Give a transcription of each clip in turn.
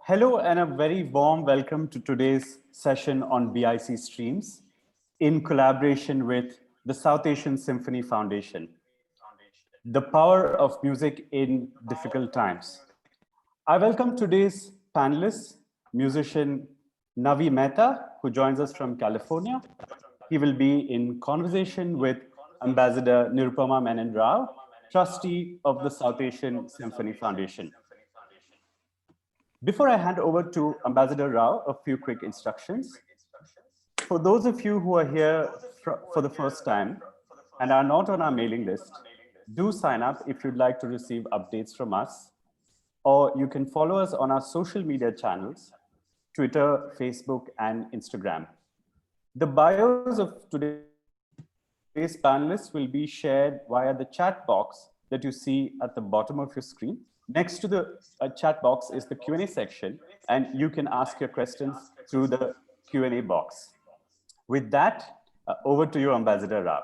Hello and a very warm welcome to today's session on BIC streams in collaboration with the South Asian Symphony Foundation. The power of music in difficult times. I welcome today's panelists, musician Nuvi Mehta, who joins us from California. He will be in conversation with Ambassador Nirupama Menon Rao, trustee of the South Asian Symphony Foundation. Before I hand over to Ambassador Rao, a few quick instructions. For those of you who are here for the first time and are not on our mailing list, do sign up if you'd like to receive updates from us, or you can follow us on our social media channels, Twitter, Facebook, and Instagram. The bios of today's panelists will be shared via the chat box that you see at the bottom of your screen. Next to the chat box is the Q&A section, and you can ask your questions through the Q&A box. With that, over to you, Ambassador Rao.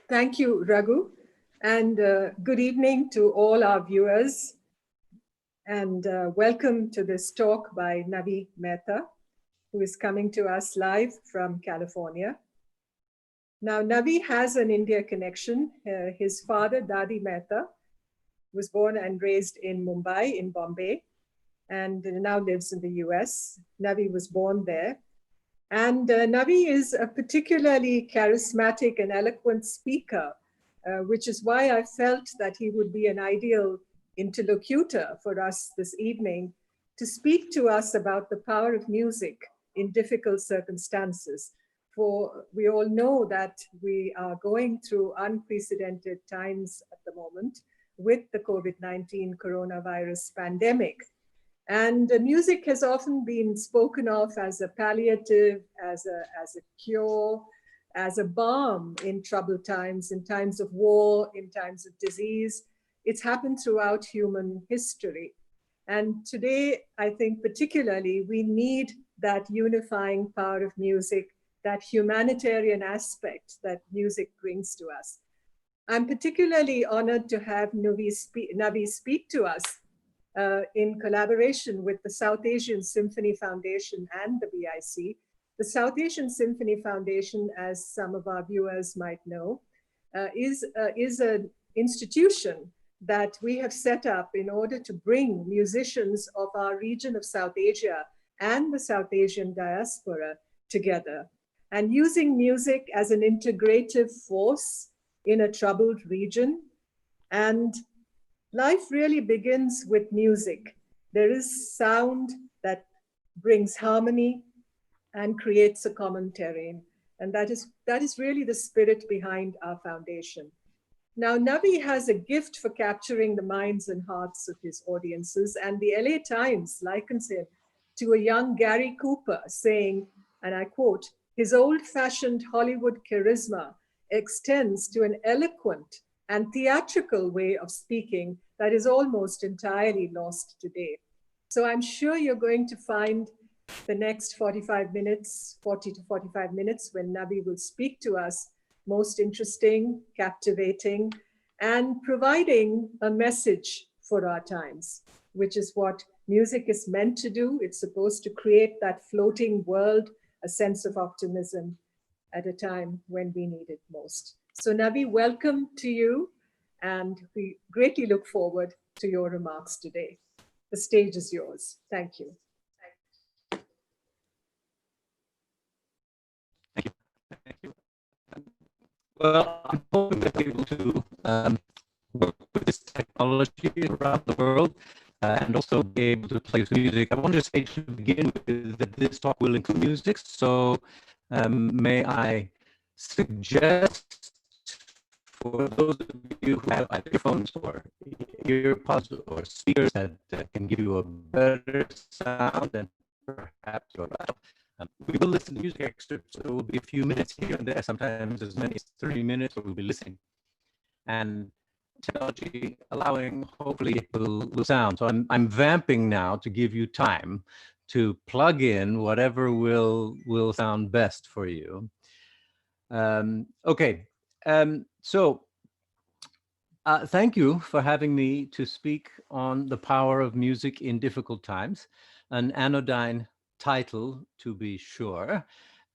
Thank you, Raghu, and good evening to all our viewers, and welcome to this talk by Nuvi Mehta, who is coming to us live from California. Now, Nuvi has an India connection. His father, Dadi Mehta, was born and raised in Mumbai, in Bombay, and now lives in the US. Nuvi was born there. And Nuvi is a particularly charismatic and eloquent speaker, which is why I felt that he would be an ideal interlocutor for us this evening to speak to us about the power of music in difficult circumstances. For we all know that we are going through unprecedented times at the moment with the COVID-19 coronavirus pandemic. And music has often been spoken of as a palliative, as a cure, as a balm in troubled times, in times of war, in times of disease. It's happened throughout human history. And today, I think particularly, we need that unifying power of music, that humanitarian aspect that music brings to us. I'm particularly honored to have Nuvi speak to us in collaboration with the South Asian Symphony Foundation and the BIC. The South Asian Symphony Foundation, as some of our viewers might know, is an institution that we have set up in order to bring musicians of our region of South Asia and the South Asian diaspora together, and using music as an integrative force in a troubled region. And life really begins with music. There is sound that brings harmony and creates a common terrain. And that is really the spirit behind our foundation. Now, Nuvi has a gift for capturing the minds and hearts of his audiences, and the LA Times likens him to a young Gary Cooper, saying, and I quote, "His old-fashioned Hollywood charisma extends to an eloquent and theatrical way of speaking that is almost entirely lost today." So I'm sure you're going to find the next 40 to 45 minutes when Nuvi will speak to us most interesting, captivating, and providing a message for our times, which is what music is meant to do. It's supposed to create that floating world, a sense of optimism at a time when we need it most. So Nuvi, welcome to you, and we greatly look forward to your remarks today. The stage is yours. Thank you. Well, I'm hoping to be able to work with this technology around the world and also be able to play music. I want to say to begin with that this talk will include music, so may I suggest for those of you who have earphones or earpods or speakers that can give you a better sound than perhaps your laptop, we will listen to music excerpts. There will be a few minutes here and there, sometimes as many as 30 minutes, where we'll be listening. And technology allowing, hopefully it will sound. So I'm vamping now to give you time to plug in whatever will sound best for you. Okay, so thank you for having me to speak on the power of music in difficult times, an anodyne title to be sure.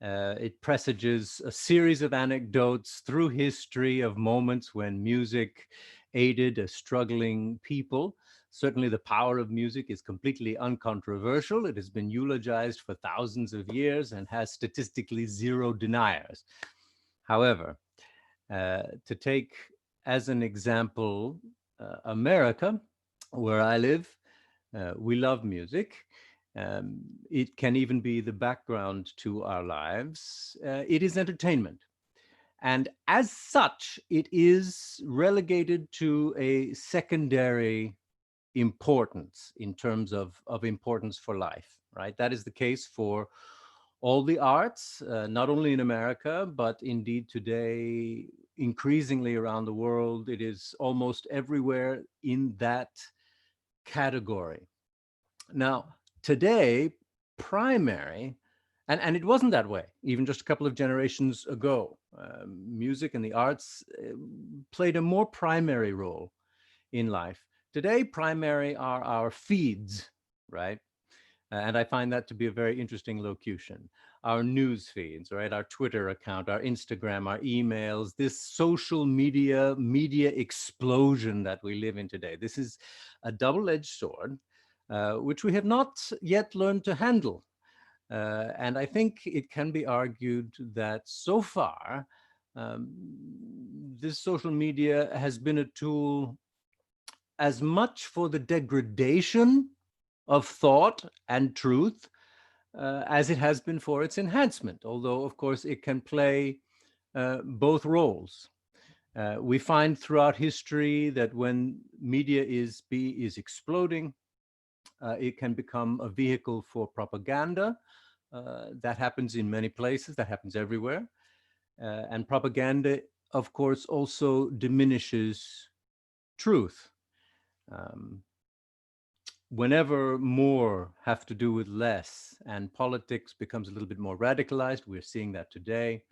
It presages a series of anecdotes through history of moments when music aided a struggling people. Certainly the power of music is completely uncontroversial. It has been eulogized for thousands of years and has statistically zero deniers. However, to take as an example America, where I live, we love music. It can even be the background to our lives. It is entertainment. And as such, it is relegated to a secondary importance in terms of importance for life, right? That is the case for all the arts, not only in America, but indeed today, increasingly around the world. It is almost everywhere in that category. Now, today, primary, and it wasn't that way even just a couple of generations ago. Music and the arts played a more primary role in life. Today, primary are our feeds, right? And I find that to be a very interesting locution. Our news feeds, right? Our Twitter account, our Instagram, our emails, this social media explosion that we live in today. This is a double-edged sword, which we have not yet learned to handle. And I think it can be argued that so far, this social media has been a tool as much for the degradation of thought and truth as it has been for its enhancement, although of course it can play both roles. We find throughout history that when media is exploding, it can become a vehicle for propaganda. That happens in many places, that happens everywhere. And propaganda, of course, also diminishes truth. Whenever more have to do with less and politics becomes a little bit more radicalized, we're seeing that today.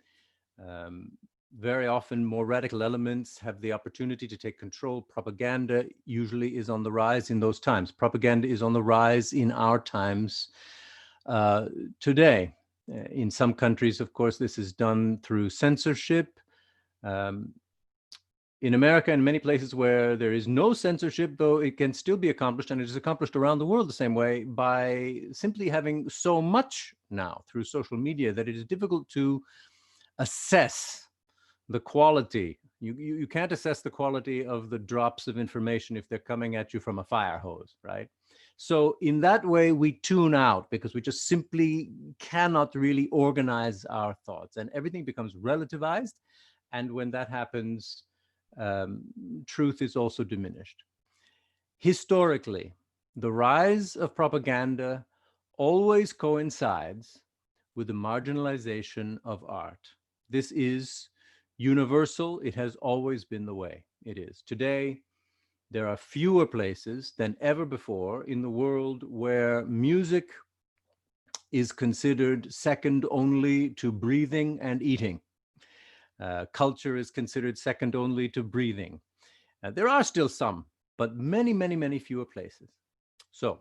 Very often more radical elements have the opportunity to take control. Propaganda usually is on the rise in those times. Propaganda is on the rise in our times today. In some countries, of course, this is done through censorship. In America and many places where there is no censorship, though, it can still be accomplished, and it is accomplished around the world the same way, by simply having so much now through social media that it is difficult to assess the quality. You can't assess the quality of the drops of information if they're coming at you from a fire hose, right? So in that way, we tune out because we just simply cannot really organize our thoughts, and everything becomes relativized. And when that happens, truth is also diminished. Historically, the rise of propaganda always coincides with the marginalization of art. This is universal. It has always been the way it is. Today, there are fewer places than ever before in the world where music is considered second only to breathing and eating. Culture is considered second only to breathing. There are still some, but many, many, many fewer places. So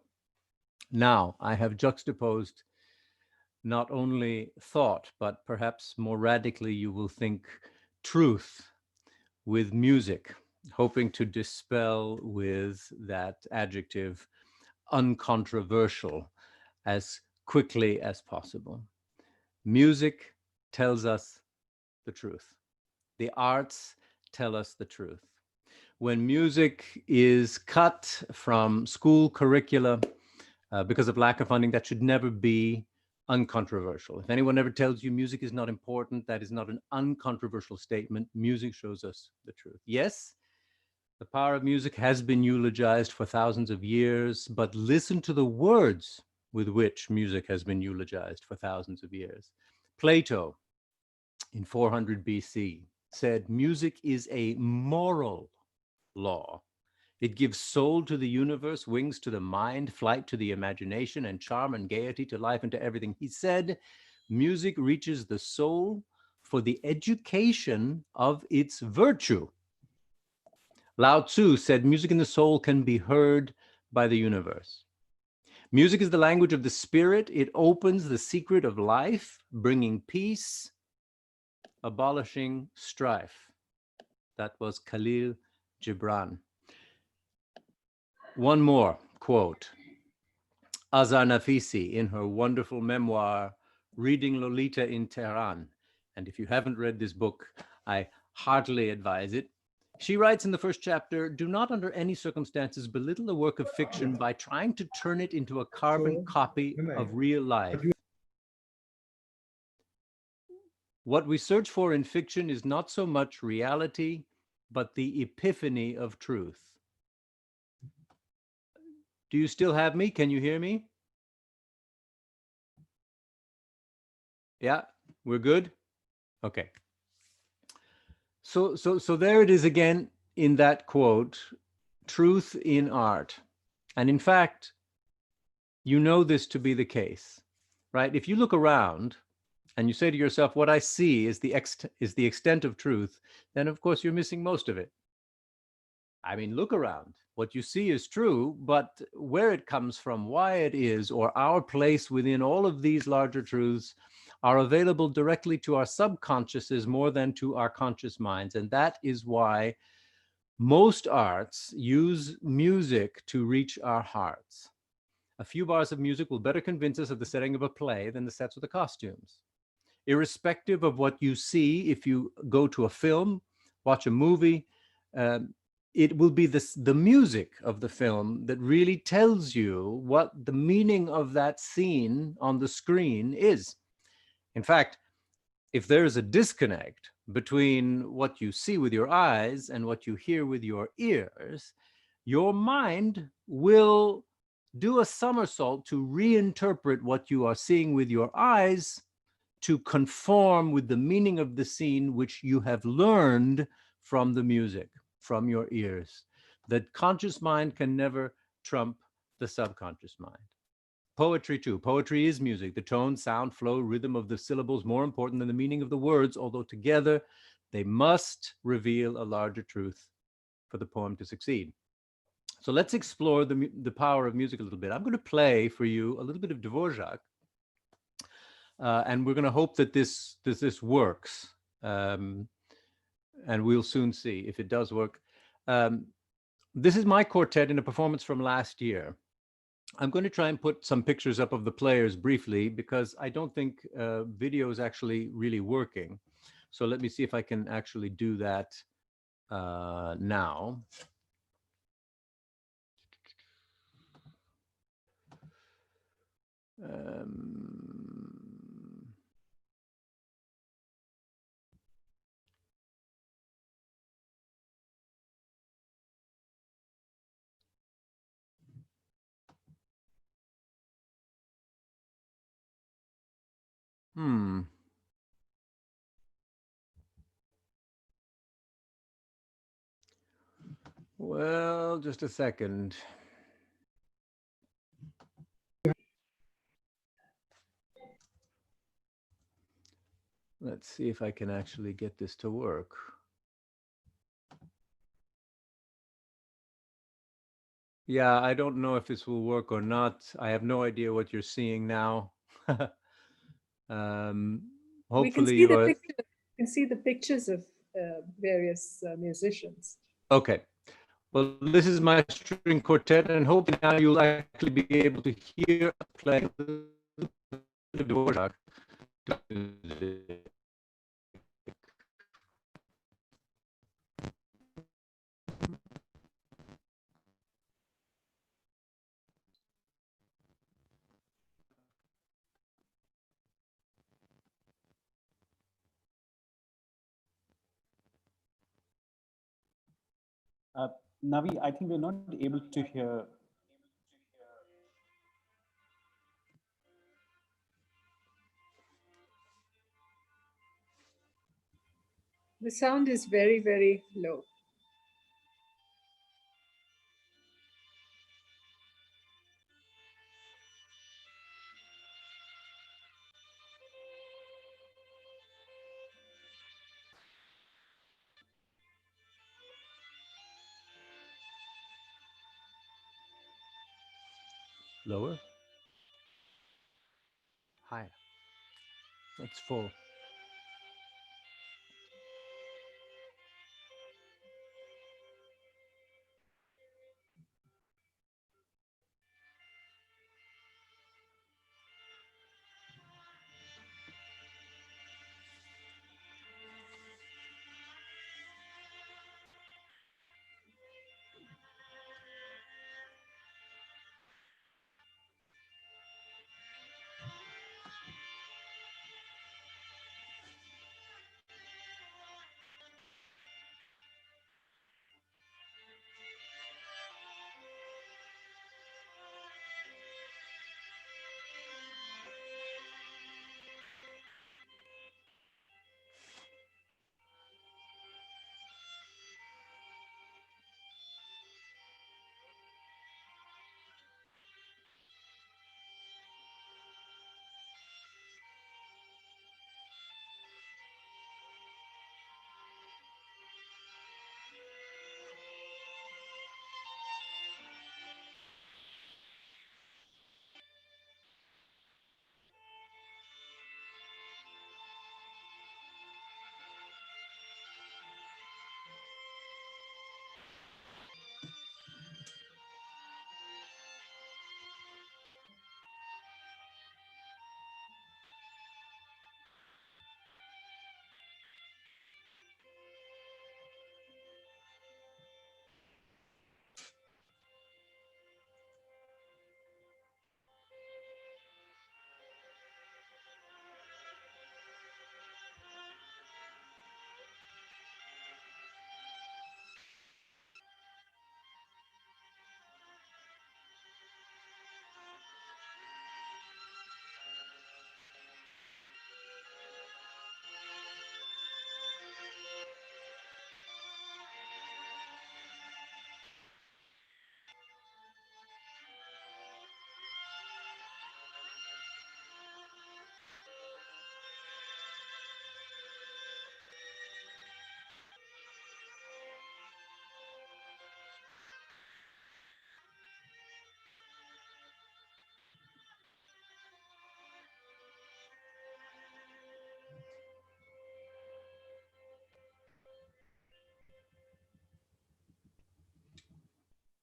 now I have juxtaposed not only thought, but perhaps more radically, you will think truth with music, hoping to dispel with that adjective uncontroversial as quickly as possible. Music tells us the truth. The arts tell us the truth. When music is cut from school curricula because of lack of funding, that should never be uncontroversial. If anyone ever tells you music is not important, that is not an uncontroversial statement. Music shows us the truth. Yes, the power of music has been eulogized for thousands of years, but listen to the words with which music has been eulogized for thousands of years. Plato, in 400 BC, said music is a moral law. It gives soul to the universe, wings to the mind, flight to the imagination, and charm and gaiety to life and to everything. He said, music reaches the soul for the education of its virtue. Lao Tzu said, music in the soul can be heard by the universe. Music is the language of the spirit. It opens the secret of life, bringing peace, abolishing strife. That was Khalil Gibran. One more quote. Azar Nafisi, in her wonderful memoir, Reading Lolita in Tehran. And if you haven't read this book, I heartily advise it. She writes in the first chapter, do not under any circumstances belittle a work of fiction by trying to turn it into a carbon copy of real life. What we search for in fiction is not so much reality, but the epiphany of truth. Do you still have me? Can you hear me? Yeah, we're good? Okay. So there it is again in that quote, truth in art. And in fact, you know this to be the case, right? If you look around and you say to yourself, what I see is the extent of truth, then of course you're missing most of it. I mean, look around. What you see is true, but where it comes from, why it is, or our place within all of these larger truths are available directly to our subconsciouses more than to our conscious minds. And that is why most arts use music to reach our hearts. A few bars of music will better convince us of the setting of a play than the sets or the costumes. Irrespective of what you see, if you go to a film, watch a movie, it will be the music of the film that really tells you what the meaning of that scene on the screen is. In fact, if there is a disconnect between what you see with your eyes and what you hear with your ears, your mind will do a somersault to reinterpret what you are seeing with your eyes to conform with the meaning of the scene which you have learned from the music, from your ears. The conscious mind can never trump the subconscious mind. Poetry too. Poetry is music. The tone, sound, flow, rhythm of the syllables more important than the meaning of the words, although together they must reveal a larger truth for the poem to succeed. So let's explore the power of music a little bit. I'm going to play for you a little bit of Dvorak, and we're going to hope that this works, and we'll soon see if it does work. This is my quartet in a performance from last year. I'm going to try and put some pictures up of the players briefly because I don't think video is actually really working. So let me see if I can actually do that now. Well, just a second. Let's see if I can actually get this to work. Yeah, I don't know if this will work or not. I have no idea what you're seeing now. Hopefully you can see the pictures of various musicians. Okay. Well, this is my string quartet, and hopefully now you'll actually be able to hear playing Dvorak. Navi, I think we're not able to hear. The sound is very, very low. Lower? Higher. It's full.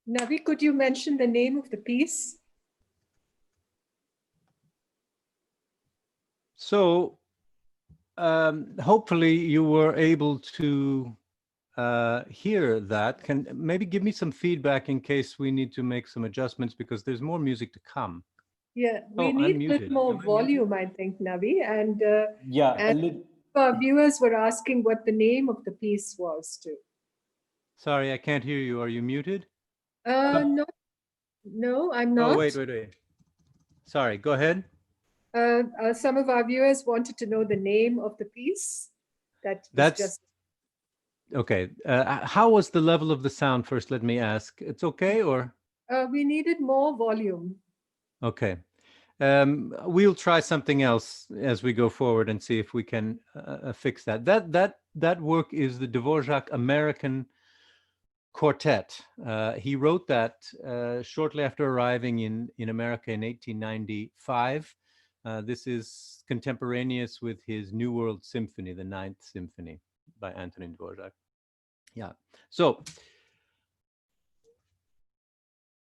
Navi, could you mention the name of the piece? So hopefully you were able to hear that. Can maybe give me some feedback in case we need to make some adjustments, because there's more music to come. Yeah, we Oh, need I'm a muted. little more Am I volume, muted? I think, Navi. And, Yeah, a and little. our viewers were asking what the name of the piece was too. Sorry, I can't hear you. Are you muted? No, no, I'm not. Oh, wait. Sorry, go ahead. Some of our viewers wanted to know the name of the piece. That's Just okay. How was the level of the sound first? Let me ask. It's okay, or? we needed more volume. Okay. We'll try something else as we go forward and see if we can fix that. That work is the Dvorak American Quartet. He wrote that shortly after arriving in America in 1895. This is contemporaneous with his New World Symphony, the Ninth Symphony by Antonin Dvorak. Yeah. So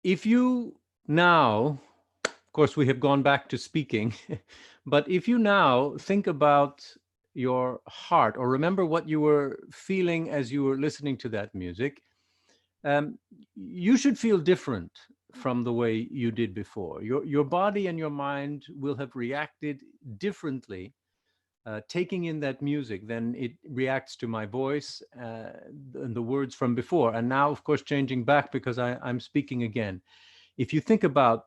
if you now, of course, we have gone back to speaking, but if you now think about your heart, or remember what you were feeling as you were listening to that music, you should feel different from the way you did before. Your body and your mind will have reacted differently taking in that music, then it reacts to my voice and the words from before. And now, of course, changing back because I'm speaking again. If you think about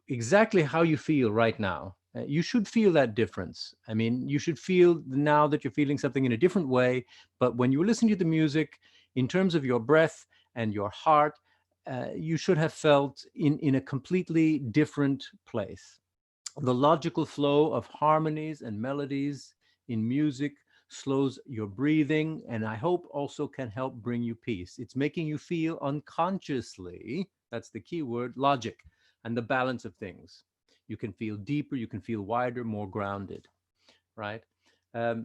exactly how you feel right now, you should feel that difference. I mean, you should feel now that you're feeling something in a different way. But when you listen to the music, in terms of your breath and your heart, you should have felt in a completely different place. The logical flow of harmonies and melodies in music slows your breathing, and I hope also can help bring you peace. It's making you feel unconsciously, that's the key word, logic and the balance of things. You can feel deeper, you can feel wider, more grounded, right? A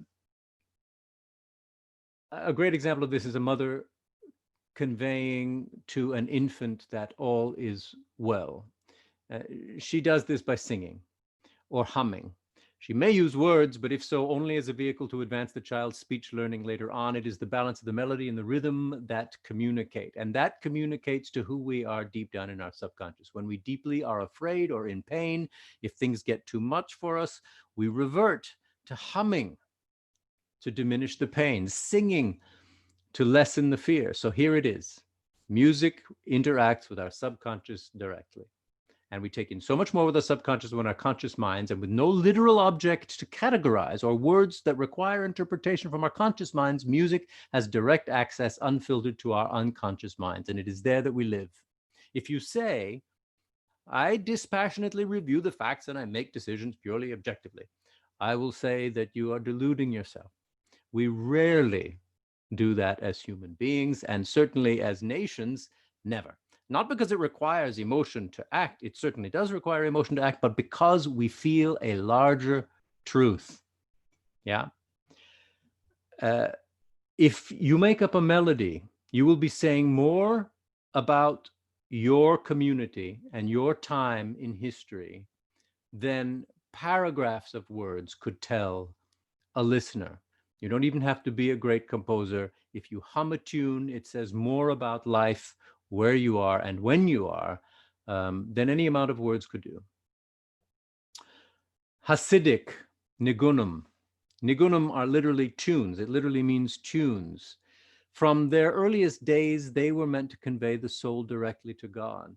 great example of this is a mother conveying to an infant that all is well. She does this by singing or humming. She may use words, but if so, only as a vehicle to advance the child's speech learning later on. It is the balance of the melody and the rhythm that communicate, and that communicates to who we are deep down in our subconscious. When we deeply are afraid or in pain, if things get too much for us, we revert to humming to diminish the pain, singing to lessen the fear. So here it is. Music interacts with our subconscious directly. And we take in so much more with our subconscious than our conscious minds, and with no literal object to categorize or words that require interpretation from our conscious minds, music has direct access, unfiltered, to our unconscious minds, and it is there that we live. If you say, I dispassionately review the facts and I make decisions purely objectively, I will say that you are deluding yourself. We rarely do that as human beings, and certainly as nations, never. Not because it requires emotion to act, it certainly does require emotion to act, but because we feel a larger truth. Yeah. If you make up a melody, you will be saying more about your community and your time in history than paragraphs of words could tell a listener. You don't even have to be a great composer. If you hum a tune, it says more about life, where you are and when you are, than any amount of words could do. Hasidic nigunim. Nigunim are literally tunes. It literally means tunes. From their earliest days, they were meant to convey the soul directly to God.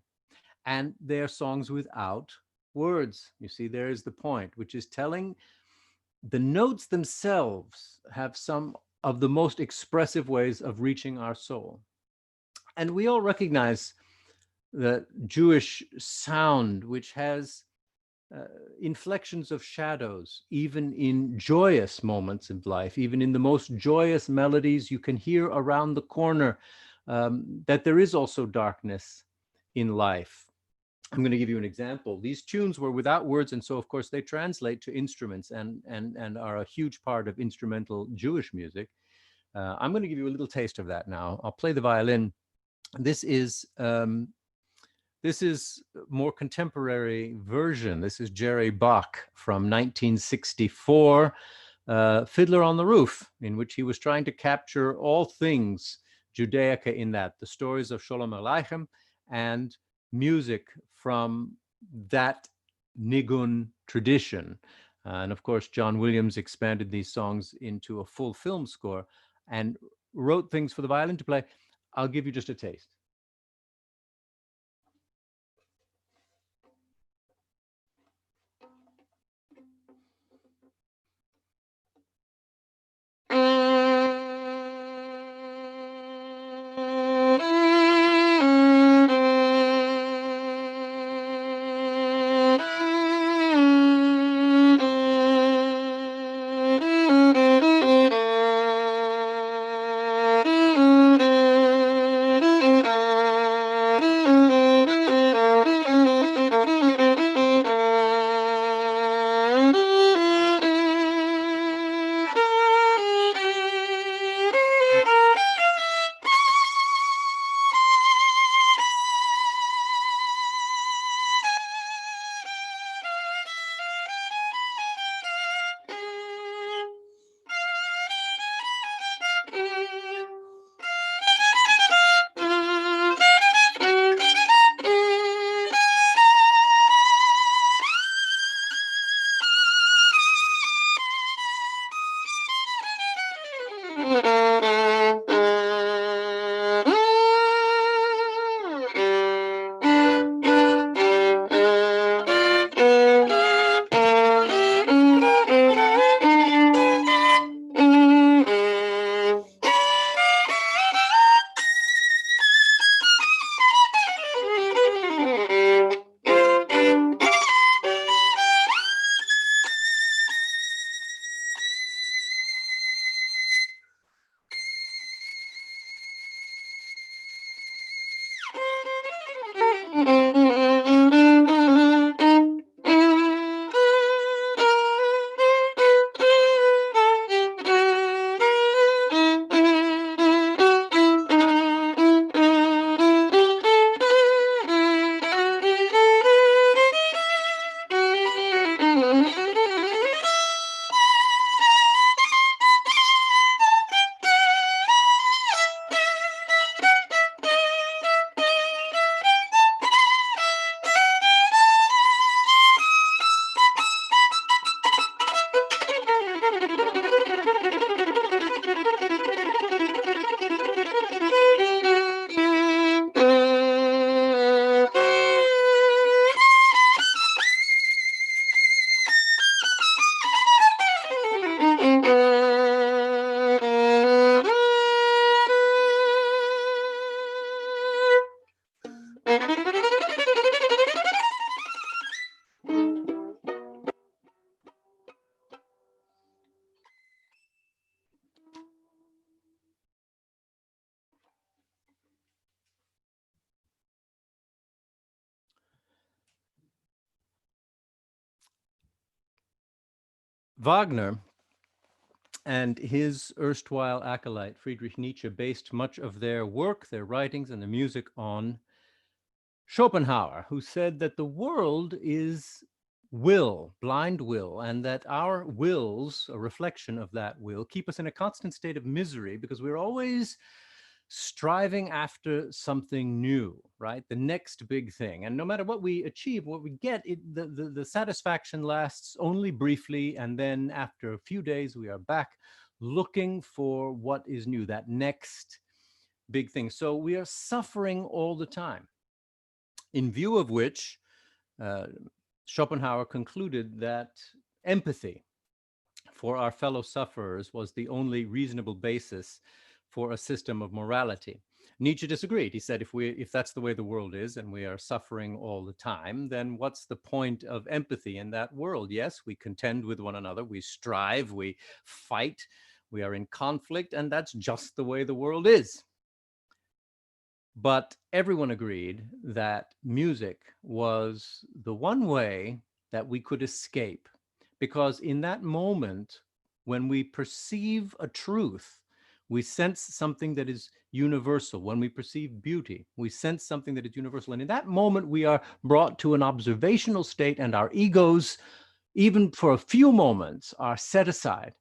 And they're songs without words. You see, there is the point, which is telling the notes themselves have some of the most expressive ways of reaching our soul. And we all recognize the Jewish sound, which has inflections of shadows, even in joyous moments of life, even in the most joyous melodies, you can hear around the corner that there is also darkness in life. I'm going to give you an example. These tunes were without words, and so, of course, they translate to instruments and are a huge part of instrumental Jewish music. I'm going to give you a little taste of that now. I'll play the violin. This is more contemporary version. This is Jerry Bach from 1964, Fiddler on the Roof, in which he was trying to capture all things Judaica in that, the stories of Sholem Aleichem and music from that nigun tradition. And of course, John Williams expanded these songs into a full film score and wrote things for the violin to play. I'll give you just a taste. Wagner and his erstwhile acolyte, Friedrich Nietzsche, based much of their work, their writings, and the music on Schopenhauer, who said that the world is will, blind will, and that our wills, a reflection of that will, keep us in a constant state of misery because we're always striving after something new, right? The next big thing. And no matter what we achieve, what we get, the satisfaction lasts only briefly. And then after a few days, we are back looking for what is new, that next big thing. So we are suffering all the time, in view of which Schopenhauer concluded that empathy for our fellow sufferers was the only reasonable basis for a system of morality. Nietzsche disagreed. He said, if that's the way the world is and we are suffering all the time, then what's the point of empathy in that world? Yes, we contend with one another, we strive, we fight, we are in conflict, and that's just the way the world is. But everyone agreed that music was the one way that we could escape, because in that moment, when we perceive a truth, we sense something that is universal. When we perceive beauty, we sense something that is universal. And in that moment, we are brought to an observational state, and our egos, even for a few moments, are set aside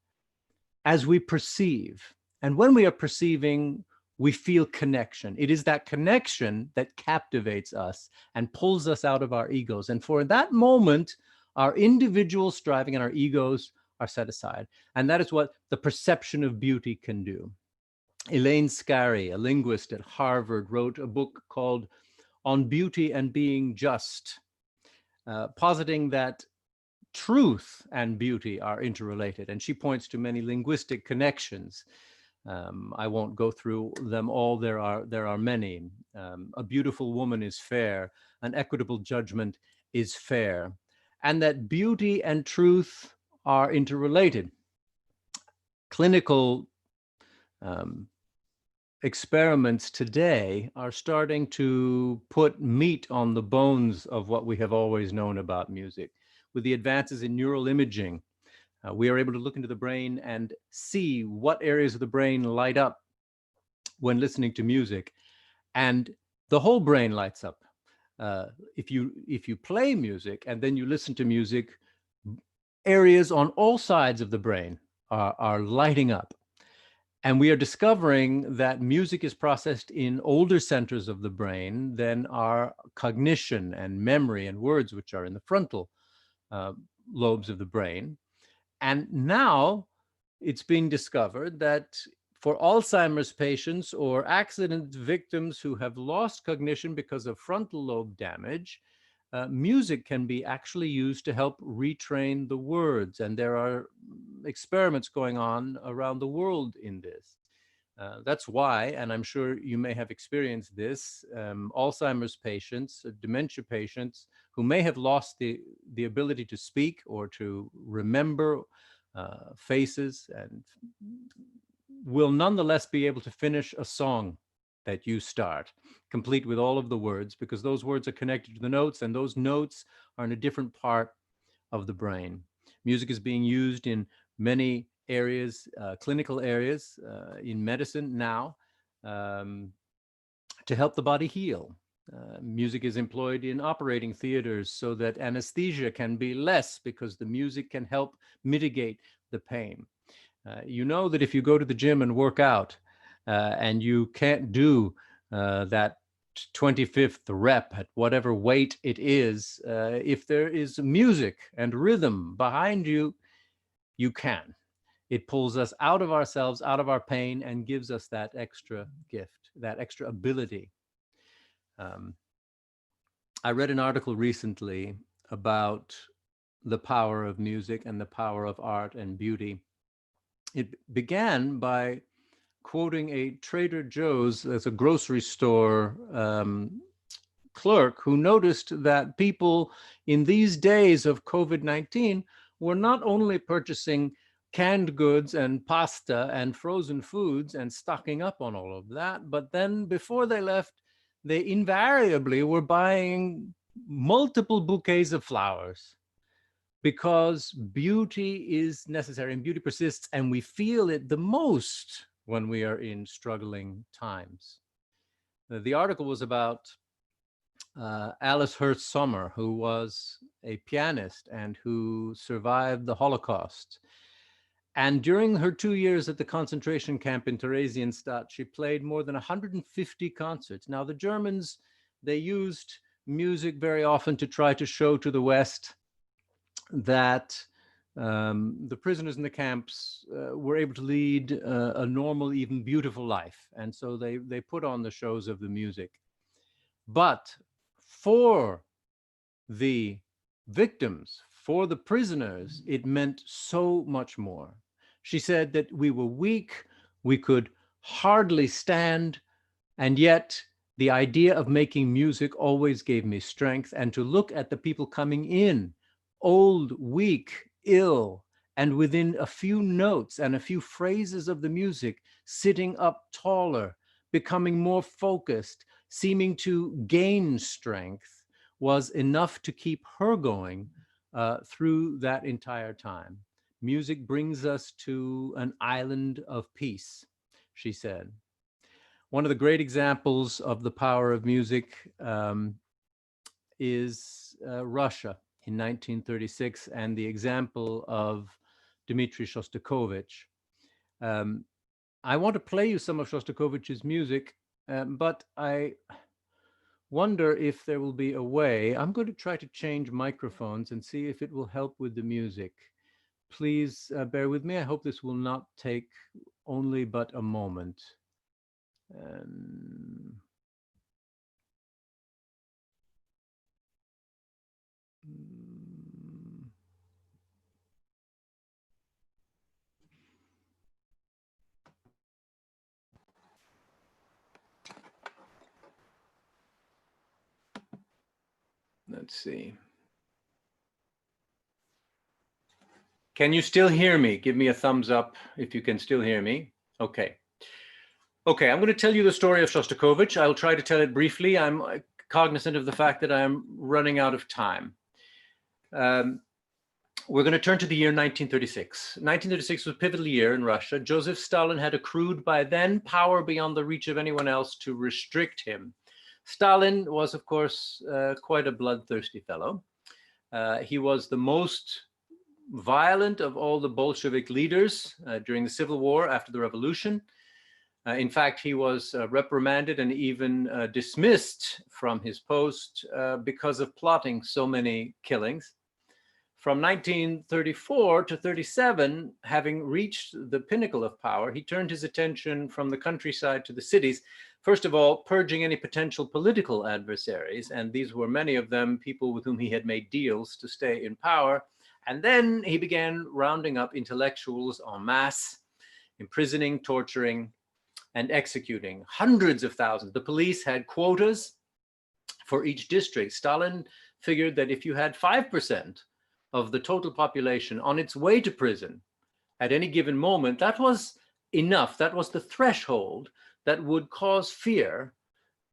as we perceive. And when we are perceiving, we feel connection. It is that connection that captivates us and pulls us out of our egos. And for that moment, our individual striving and our egos are set aside. And that is what the perception of beauty can do. Elaine Scarry, a linguist at Harvard, wrote a book called On Beauty and Being Just, positing that truth and beauty are interrelated. And she points to many linguistic connections. I won't go through them all. There are many. A beautiful woman is fair. An equitable judgment is fair. And that beauty and truth are interrelated. Clinical experiments today are starting to put meat on the bones of what we have always known about music. With the advances in neural imaging, we are able to look into the brain and see what areas of the brain light up when listening to music. And the whole brain lights up. If you play music and then you listen to music, areas on all sides of the brain are lighting up. And we are discovering that music is processed in older centers of the brain than our cognition and memory and words, which are in the frontal lobes of the brain. And now it's being discovered that for Alzheimer's patients or accident victims who have lost cognition because of frontal lobe damage, music can be actually used to help retrain the words. And there are experiments going on around the world in this. That's why, and I'm sure you may have experienced this, Alzheimer's patients, dementia patients who may have lost the ability to speak or to remember faces, and will nonetheless be able to finish a song that you start, complete with all of the words, because those words are connected to the notes, and those notes are in a different part of the brain. Music is being used in many areas, clinical areas, in medicine now, to help the body heal. Music is employed in operating theaters so that anesthesia can be less, because the music can help mitigate the pain. You know that if you go to the gym and work out and you can't do that 25th rep at whatever weight it is, if there is music and rhythm behind you, you can. It pulls us out of ourselves, out of our pain, and gives us that extra gift, that extra ability. I read an article recently about the power of music and the power of art and beauty. It began by quoting a Trader Joe's, as a grocery store clerk, who noticed that people in these days of COVID-19 were not only purchasing canned goods and pasta and frozen foods and stocking up on all of that, but then before they left, they invariably were buying multiple bouquets of flowers, because beauty is necessary and beauty persists, and we feel it the most when we are in struggling times. The article was about Alice Hurst Sommer, who was a pianist and who survived the Holocaust. And during her 2 years at the concentration camp in Theresienstadt, she played more than 150 concerts. Now, the Germans, they used music very often to try to show to the West that the prisoners in the camps were able to lead a normal, even beautiful life. And so they put on the shows of the music. But for the victims, for the prisoners, it meant so much more. She said that we were weak, we could hardly stand, and yet the idea of making music always gave me strength. And to look at the people coming in, old, weak, ill, and within a few notes and a few phrases of the music, sitting up taller, becoming more focused, seeming to gain strength, was enough to keep her going through that entire time. Music brings us to an island of peace, she said. One of the great examples of the power of music is Russia in 1936, and the example of Dmitri Shostakovich. I want to play you some of Shostakovich's music, but I wonder if there will be a way. I'm going to try to change microphones and see if it will help with the music. Please bear with me. I hope this will not take only but a moment. Let's see. Can you still hear me? Give me a thumbs up if you can still hear me. Okay. Okay, I'm going to tell you the story of Shostakovich. I'll try to tell it briefly. I'm cognizant of the fact that I'm running out of time. We're going to turn to the year 1936. 1936 was a pivotal year in Russia. Joseph Stalin had accrued by then power beyond the reach of anyone else to restrict him. Stalin was, of course, quite a bloodthirsty fellow. He was the most violent of all the Bolshevik leaders during the Civil War after the revolution. In fact, he was reprimanded and even dismissed from his post because of plotting so many killings. From 1934 to 37, having reached the pinnacle of power, he turned his attention from the countryside to the cities, first of all, purging any potential political adversaries, and these were many of them people with whom he had made deals to stay in power. And then he began rounding up intellectuals en masse, imprisoning, torturing, and executing hundreds of thousands. The police had quotas for each district. Stalin figured that if you had 5% of the total population on its way to prison at any given moment, that was enough. That was the threshold that would cause fear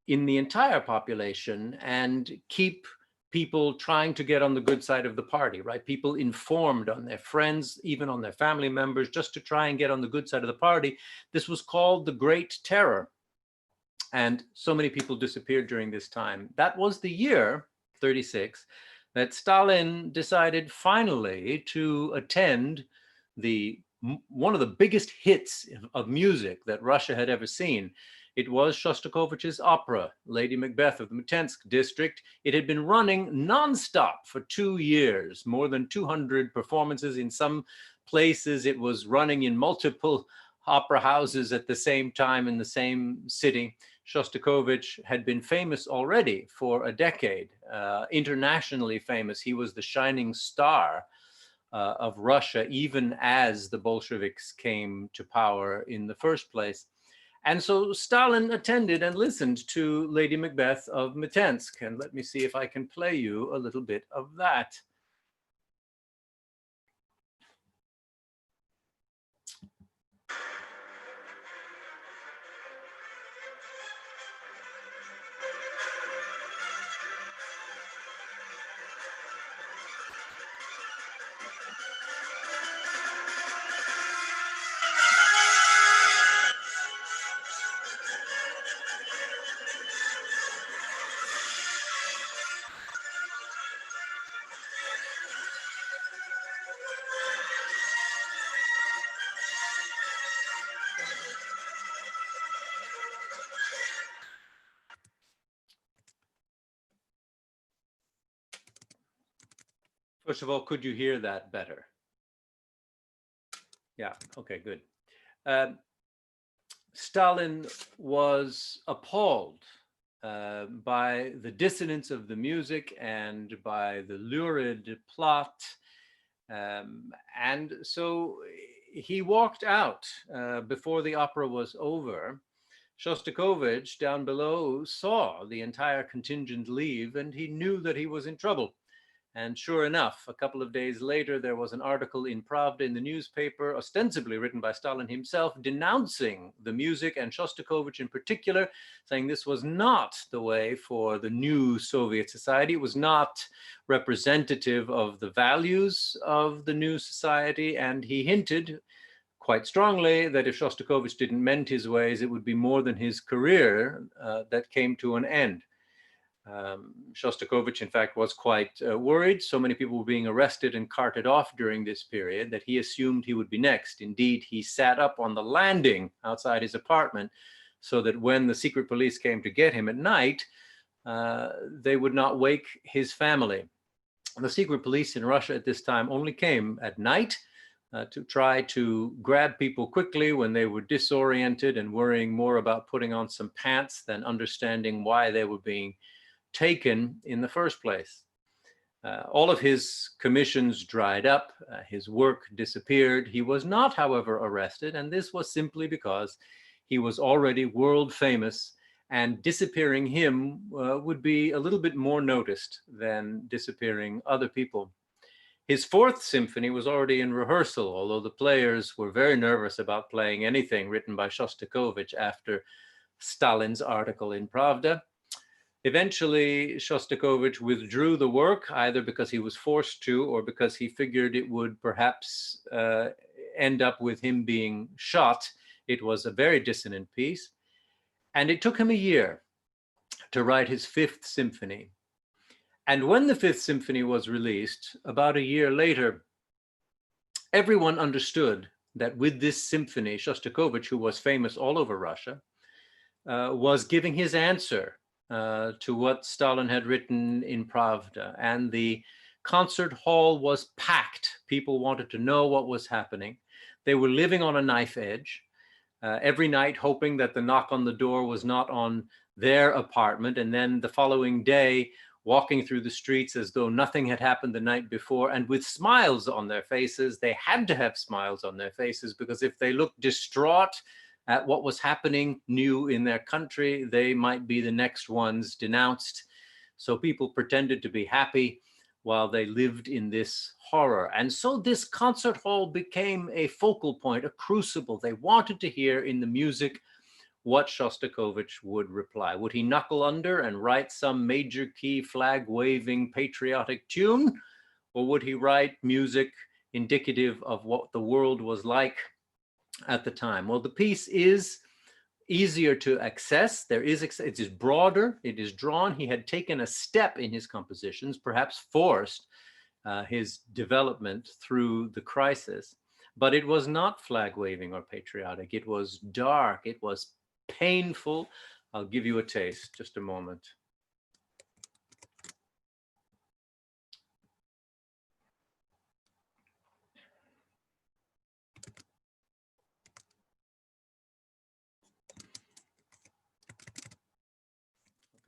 in the entire population and keep people trying to get on the good side of the party, right? People informed on their friends, even on their family members, just to try and get on the good side of the party. This was called the Great Terror. And so many people disappeared during this time. That was the year, 36, that Stalin decided finally to attend one of the biggest hits of music that Russia had ever seen. It was Shostakovich's opera, Lady Macbeth of the Mtsensk district. It had been running nonstop for 2 years, more than 200 performances. In some places, it was running in multiple opera houses at the same time in the same city. Shostakovich had been famous already for a decade, internationally famous. He was the shining star of Russia, even as the Bolsheviks came to power in the first place. And so Stalin attended and listened to Lady Macbeth of Mtsensk. And let me see if I can play you a little bit of that. First of all, could you hear that better? Yeah, okay, good. Stalin was appalled by the dissonance of the music and by the lurid plot. And so he walked out before the opera was over. Shostakovich down below saw the entire contingent leave, and he knew that he was in trouble. And sure enough, a couple of days later, there was an article in Pravda in the newspaper, ostensibly written by Stalin himself, denouncing the music and Shostakovich in particular, saying this was not the way for the new Soviet society. It was not representative of the values of the new society. And he hinted quite strongly that if Shostakovich didn't mend his ways, it would be more than his career that came to an end. Shostakovich, in fact, was quite worried. So many people were being arrested and carted off during this period that he assumed he would be next. Indeed, he sat up on the landing outside his apartment so that when the secret police came to get him at night, they would not wake his family. The secret police in Russia at this time only came at night to try to grab people quickly when they were disoriented and worrying more about putting on some pants than understanding why they were being taken in the first place. All of his commissions dried up, his work disappeared. He was not, however, arrested, and this was simply because he was already world famous, and disappearing him would be a little bit more noticed than disappearing other people. His fourth symphony was already in rehearsal, although the players were very nervous about playing anything written by Shostakovich after Stalin's article in Pravda. Eventually, Shostakovich withdrew the work, either because he was forced to or because he figured it would perhaps end up with him being shot. It was a very dissonant piece. And it took him a year to write his fifth symphony. And when the fifth symphony was released, about a year later, everyone understood that with this symphony, Shostakovich, who was famous all over Russia, was giving his answer to what Stalin had written in Pravda. And the concert hall was packed. People wanted to know what was happening. They were living on a knife edge, every night hoping that the knock on the door was not on their apartment, and then the following day walking through the streets as though nothing had happened the night before, and with smiles on their faces. They had to have smiles on their faces, because if they looked distraught at what was happening new in their country, they might be the next ones denounced. So people pretended to be happy while they lived in this horror. And so this concert hall became a focal point, a crucible. They wanted to hear in the music what Shostakovich would reply. Would he knuckle under and write some major key flag-waving patriotic tune? Or would he write music indicative of what the world was like at the time? Well, the piece is easier to access. It is broader, it is drawn. He had taken a step in his compositions, perhaps forced his development through the crisis. But it was not flag-waving or patriotic. It was dark, it was painful. I'll give you a taste, just a moment.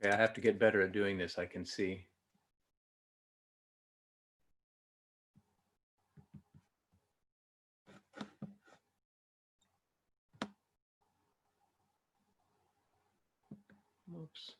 Okay, I have to get better at doing this, I can see. Oops.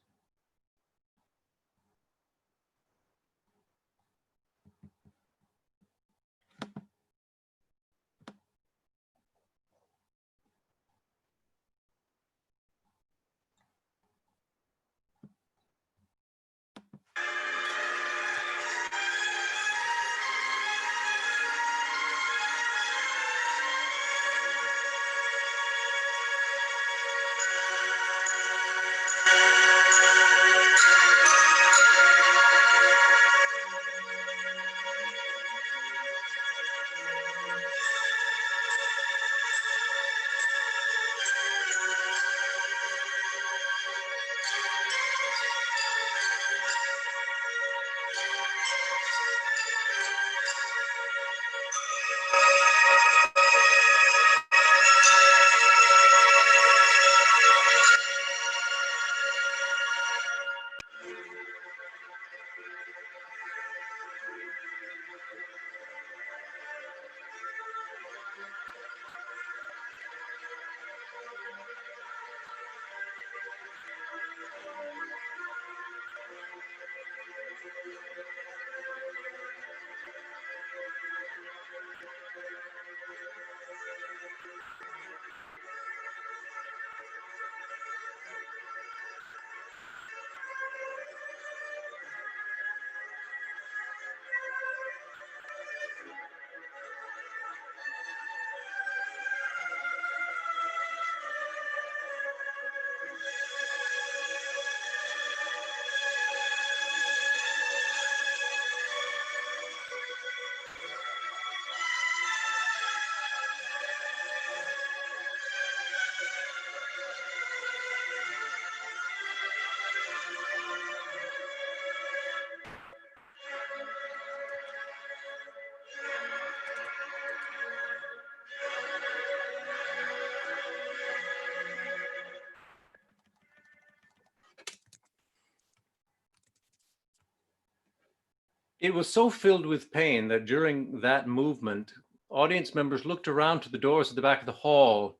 It was so filled with pain that during that movement, audience members looked around to the doors at the back of the hall,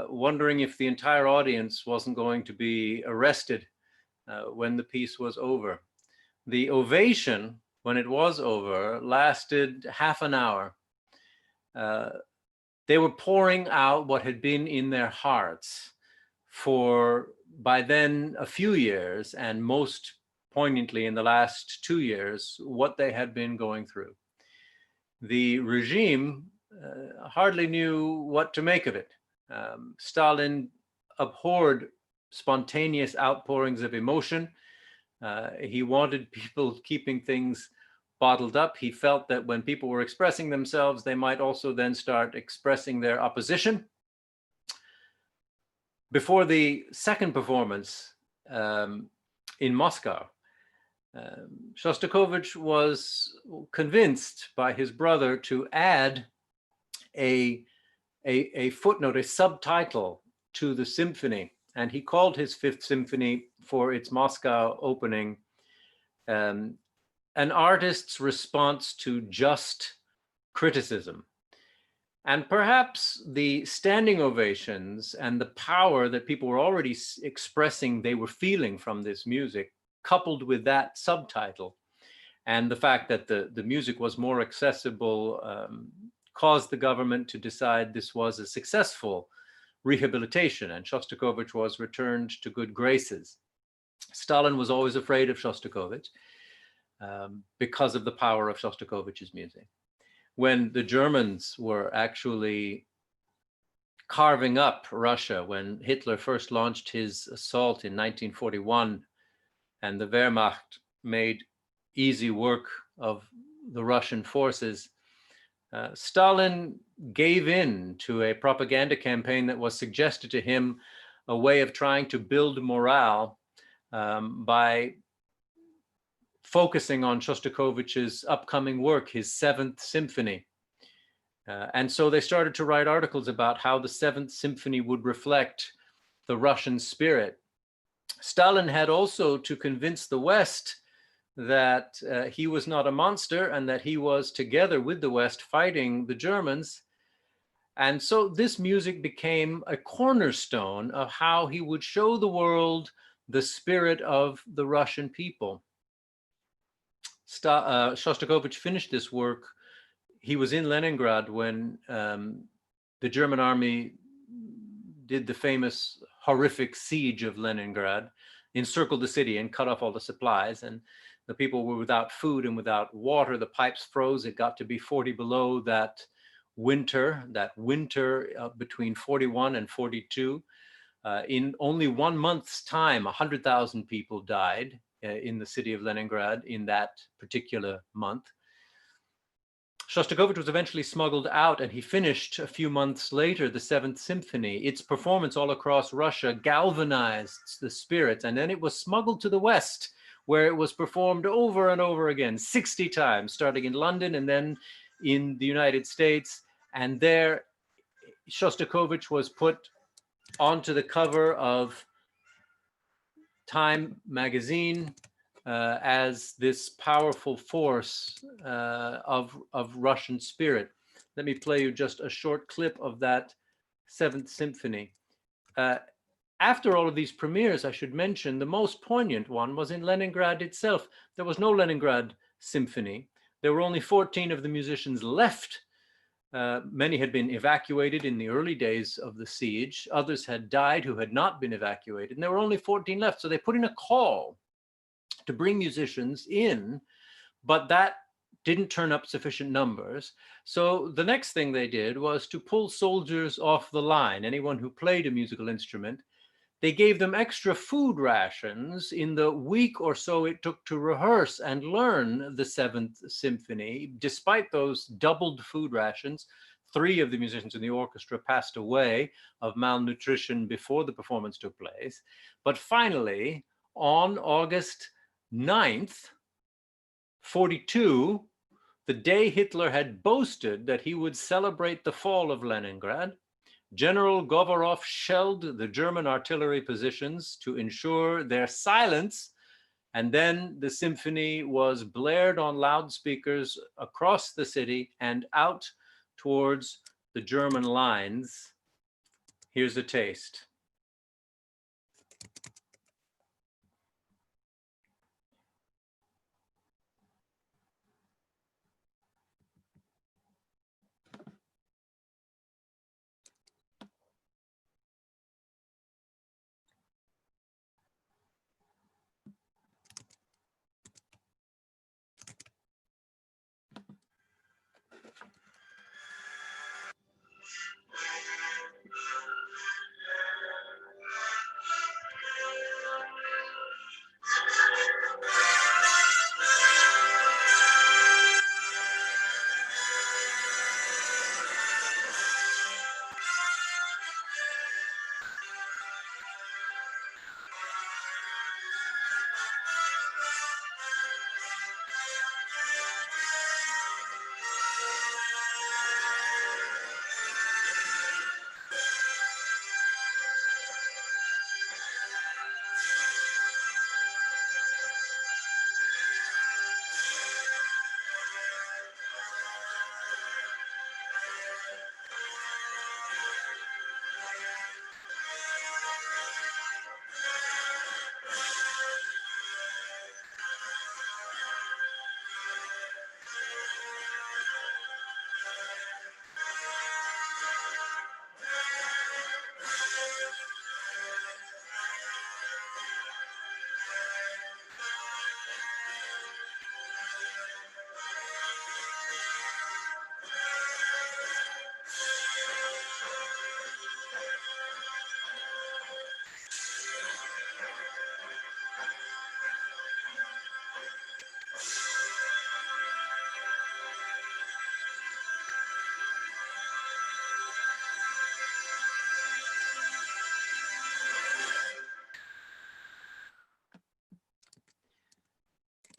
wondering if the entire audience wasn't going to be arrested when the piece was over. The ovation, when it was over, lasted half an hour. They were pouring out what had been in their hearts for, by then, a few years, and most poignantly in the last 2 years, what they had been going through. The regime hardly knew what to make of it. Stalin abhorred spontaneous outpourings of emotion. He wanted people keeping things bottled up. He felt that when people were expressing themselves, they might also then start expressing their opposition. Before the second performance in Moscow, Shostakovich was convinced by his brother to add a footnote, a subtitle to the symphony. And he called his Fifth Symphony, for its Moscow opening, an artist's response to just criticism. And perhaps the standing ovations and the power that people were already expressing they were feeling from this music, coupled with that subtitle and the fact that the music was more accessible, caused the government to decide this was a successful rehabilitation, and Shostakovich was returned to good graces. Stalin was always afraid of Shostakovich because of the power of Shostakovich's music. When the Germans were actually carving up Russia, when Hitler first launched his assault in 1941, and the Wehrmacht made easy work of the Russian forces, Stalin gave in to a propaganda campaign that was suggested to him, a way of trying to build morale by focusing on Shostakovich's upcoming work, his Seventh Symphony. And so they started to write articles about how the Seventh Symphony would reflect the Russian spirit. Stalin had also to convince the West that he was not a monster and that he was together with the West fighting the Germans. And so this music became a cornerstone of how he would show the world the spirit of the Russian people. Shostakovich finished this work. He was in Leningrad when the German army did the famous horrific siege of Leningrad, encircled the city and cut off all the supplies. And the people were without food and without water. The pipes froze. It got to be 40 below that winter between 41 and 42. In only 1 month's time, 100,000 people died in the city of Leningrad in that particular month. Shostakovich was eventually smuggled out, and he finished a few months later the Seventh Symphony. Its performance all across Russia galvanized the spirits, and then it was smuggled to the West, where it was performed over and over again, 60 times, starting in London and then in the United States. And there, Shostakovich was put onto the cover of Time magazine as this powerful force of Russian spirit. Let me play you just a short clip of that Seventh Symphony. After all of these premieres, I should mention the most poignant one was in Leningrad itself. There was no Leningrad Symphony. There were only 14 of the musicians left. Many had been evacuated in the early days of the siege. Others had died who had not been evacuated, and there were only 14 left. So they put in a call to bring musicians in, but that didn't turn up sufficient numbers. So the next thing they did was to pull soldiers off the line, anyone who played a musical instrument. They gave them extra food rations in the week or so it took to rehearse and learn the Seventh Symphony. Despite those doubled food rations, 3 of the musicians in the orchestra passed away of malnutrition before the performance took place. But finally, on August 9th, 42, the day Hitler had boasted that he would celebrate the fall of Leningrad, General Govorov shelled the German artillery positions to ensure their silence, and then the symphony was blared on loudspeakers across the city and out towards the German lines. Here's a taste.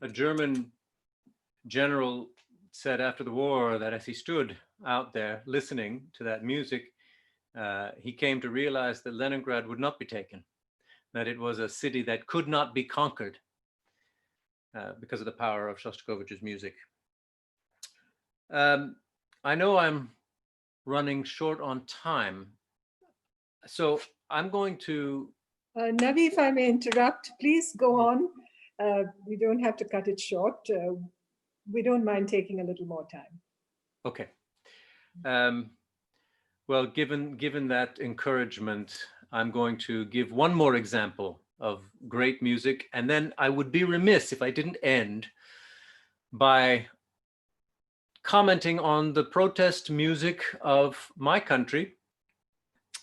a German general said after the war that as he stood out there listening to that music, he came to realize that Leningrad would not be taken, that it was a city that could not be conquered because of the power of Shostakovich's music. I know I'm running short on time, so I'm going to... Nuvi, if I may interrupt, please go on. We don't have to cut it short. We don't mind taking a little more time. Okay. Well, given that encouragement, I'm going to give one more example of great music, and then I would be remiss if I didn't end by commenting on the protest music of my country,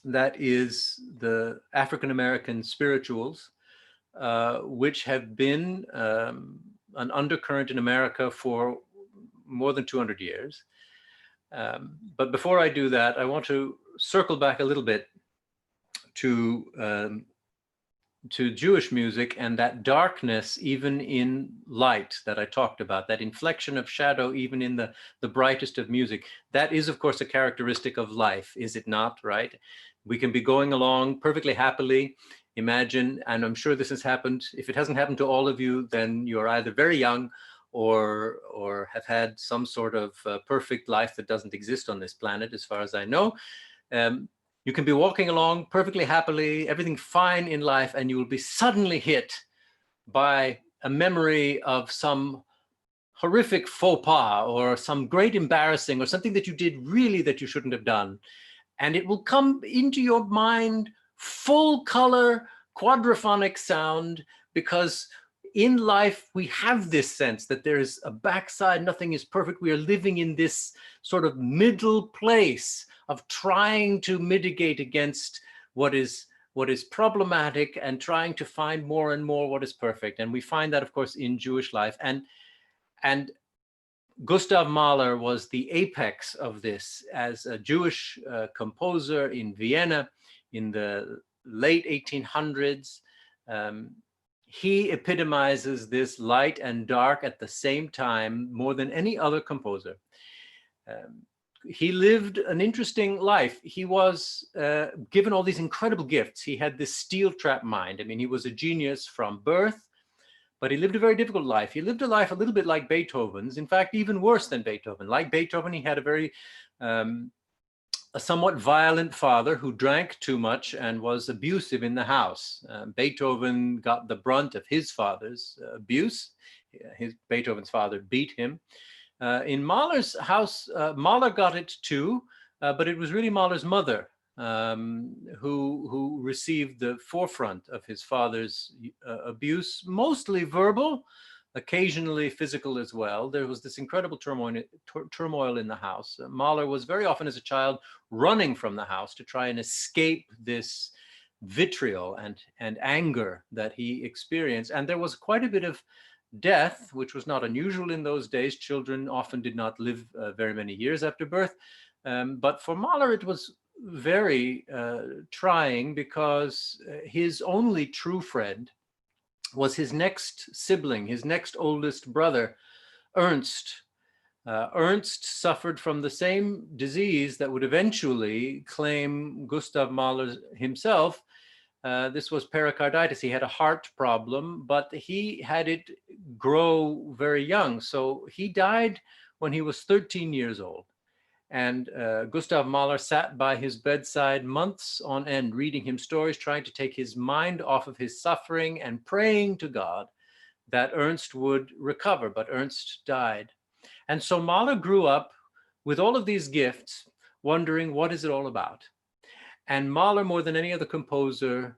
that is the African-American spirituals, which have been an undercurrent in America for more than 200 years. But before I do that, I want to circle back a little bit to Jewish music and that darkness even in light that I talked about, that inflection of shadow even in the brightest of music. That is, of course, a characteristic of life, is it not, right? We can be going along perfectly happily. Imagine, and I'm sure this has happened, if it hasn't happened to all of you, then you're either very young or have had some sort of perfect life that doesn't exist on this planet, as far as I know. You can be walking along perfectly happily, everything fine in life, and you will be suddenly hit by a memory of some horrific faux pas or some great embarrassing or something that you did really that you shouldn't have done. And it will come into your mind, full color, quadraphonic sound, because in life, we have this sense that there is a backside, nothing is perfect. We are living in this sort of middle place of trying to mitigate against what is problematic and trying to find more and more what is perfect. And we find that, of course, in Jewish life. And Gustav Mahler was the apex of this as a Jewish composer in Vienna in the late 1800s. He epitomizes this light and dark at the same time more than any other composer. He lived an interesting life. He was given all these incredible gifts. He had this steel trap mind. I mean, he was a genius from birth, but he lived a very difficult life. He lived a life a little bit like Beethoven's, in fact, even worse than Beethoven. Like Beethoven, he had a somewhat violent father who drank too much and was abusive in the house. Beethoven got the brunt of his father's abuse. Beethoven's father beat him. In Mahler's house, Mahler got it too, but it was really Mahler's mother who received the forefront of his father's abuse, mostly verbal, occasionally physical as well. There was this incredible turmoil in the house. Mahler was very often as a child running from the house to try and escape this vitriol and anger that he experienced. And there was quite a bit of death, which was not unusual in those days. Children often did not live very many years after birth. But for Mahler, it was very trying because his only true friend was his next sibling, his next oldest brother, Ernst. Ernst suffered from the same disease that would eventually claim Gustav Mahler himself. This was pericarditis. He had a heart problem, but he had it grow very young. So he died when he was 13 years old. And Gustav Mahler sat by his bedside months on end, reading him stories, trying to take his mind off of his suffering and praying to God that Ernst would recover, but Ernst died. And so Mahler grew up with all of these gifts, wondering what is it all about? And Mahler, more than any other composer,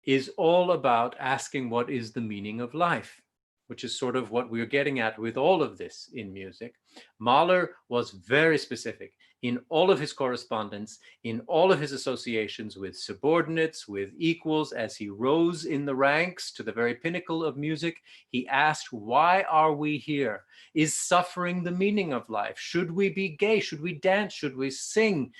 is all about asking what is the meaning of life, which is sort of what we're getting at with all of this in music. Mahler was very specific in all of his correspondence, in all of his associations with subordinates, with equals. As he rose in the ranks to the very pinnacle of music, he asked, why are we here? Is suffering the meaning of life? Should we be gay? Should we dance? Should we sing?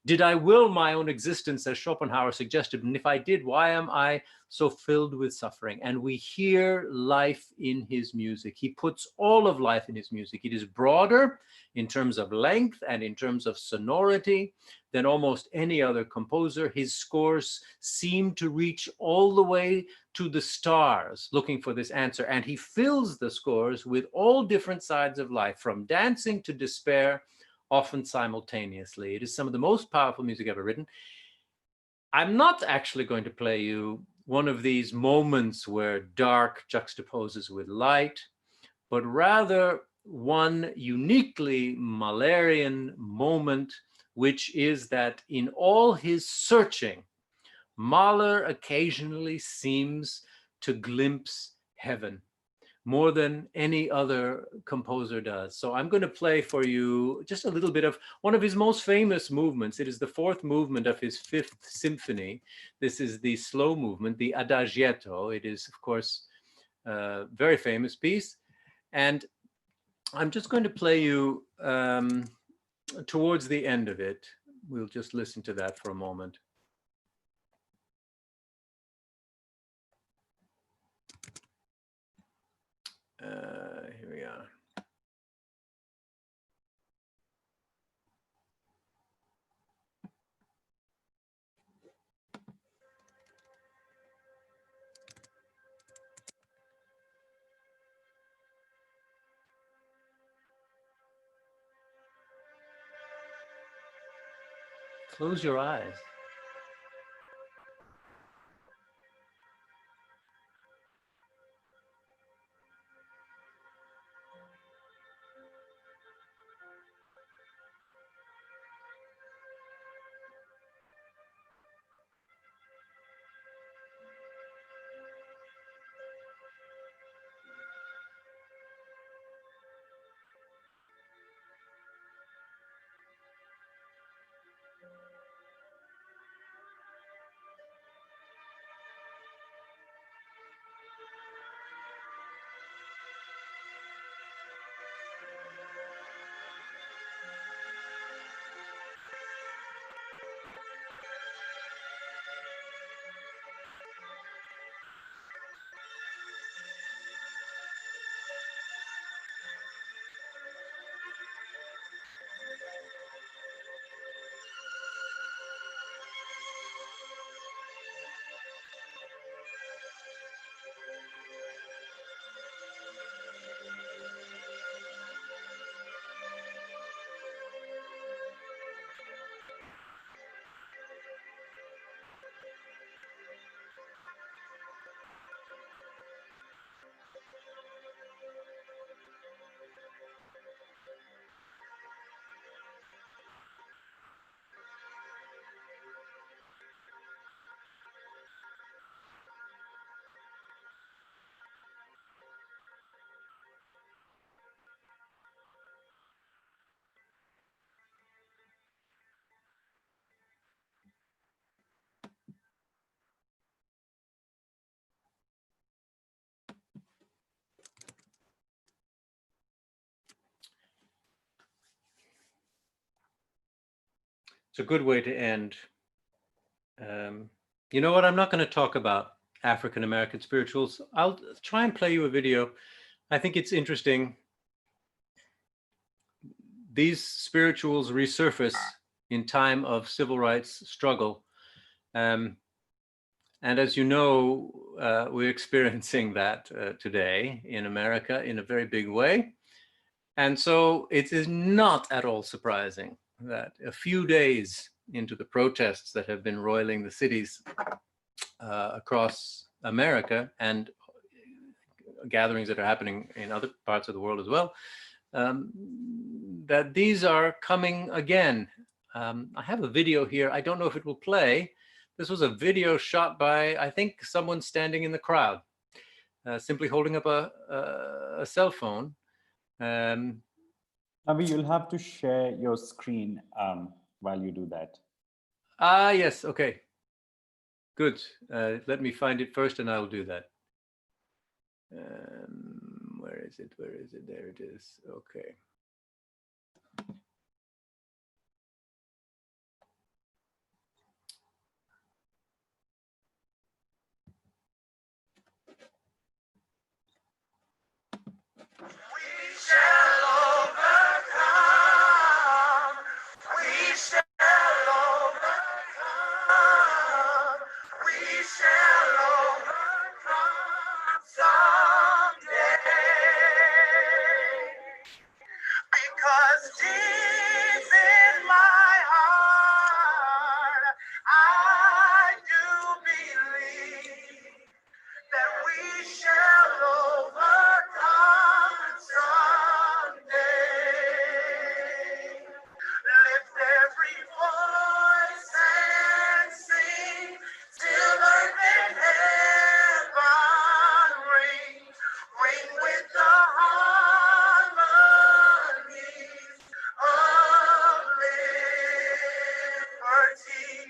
Did I will my own existence, as Schopenhauer suggested? And if I did, why am I so filled with suffering? And we hear life in his music. He puts all of life in his music. It is broader in terms of length and in terms of sonority than almost any other composer. His scores seem to reach all the way to the stars, looking for this answer. And he fills the scores with all different sides of life, from dancing to despair, often simultaneously. It is some of the most powerful music ever written. I'm not actually going to play you one of these moments where dark juxtaposes with light, but rather one uniquely Mahlerian moment, which is that in all his searching, Mahler occasionally seems to glimpse heaven more than any other composer does. So I'm going to play for you just a little bit of one of his most famous movements. It is the fourth movement of his fifth symphony. This is the slow movement, the Adagietto. It is, of course, a very famous piece. And I'm just going to play you towards the end of it. We'll just listen to that for a moment. Here we are. Close your eyes. It's a good way to end. You know what? I'm not going to talk about African-American spirituals. I'll try and play you a video. I think it's interesting. These spirituals resurface in time of civil rights struggle. And as you know, we're experiencing that today in America in a very big way. And so it is not at all surprising that a few days into the protests that have been roiling the cities across America, and gatherings that are happening in other parts of the world as well, that these are coming again. I have a video here. I don't know if it will play. This was a video shot by, I think, someone standing in the crowd, simply holding up a cell phone. Navi, you'll have to share your screen while you do that. Ah, yes. Okay. Good. Let me find it first, and I'll do that. Where is it? Where is it? There it is. Okay. shall overcome someday. Lift every voice and sing till earth and heaven ring. Ring with the harmonies of liberty.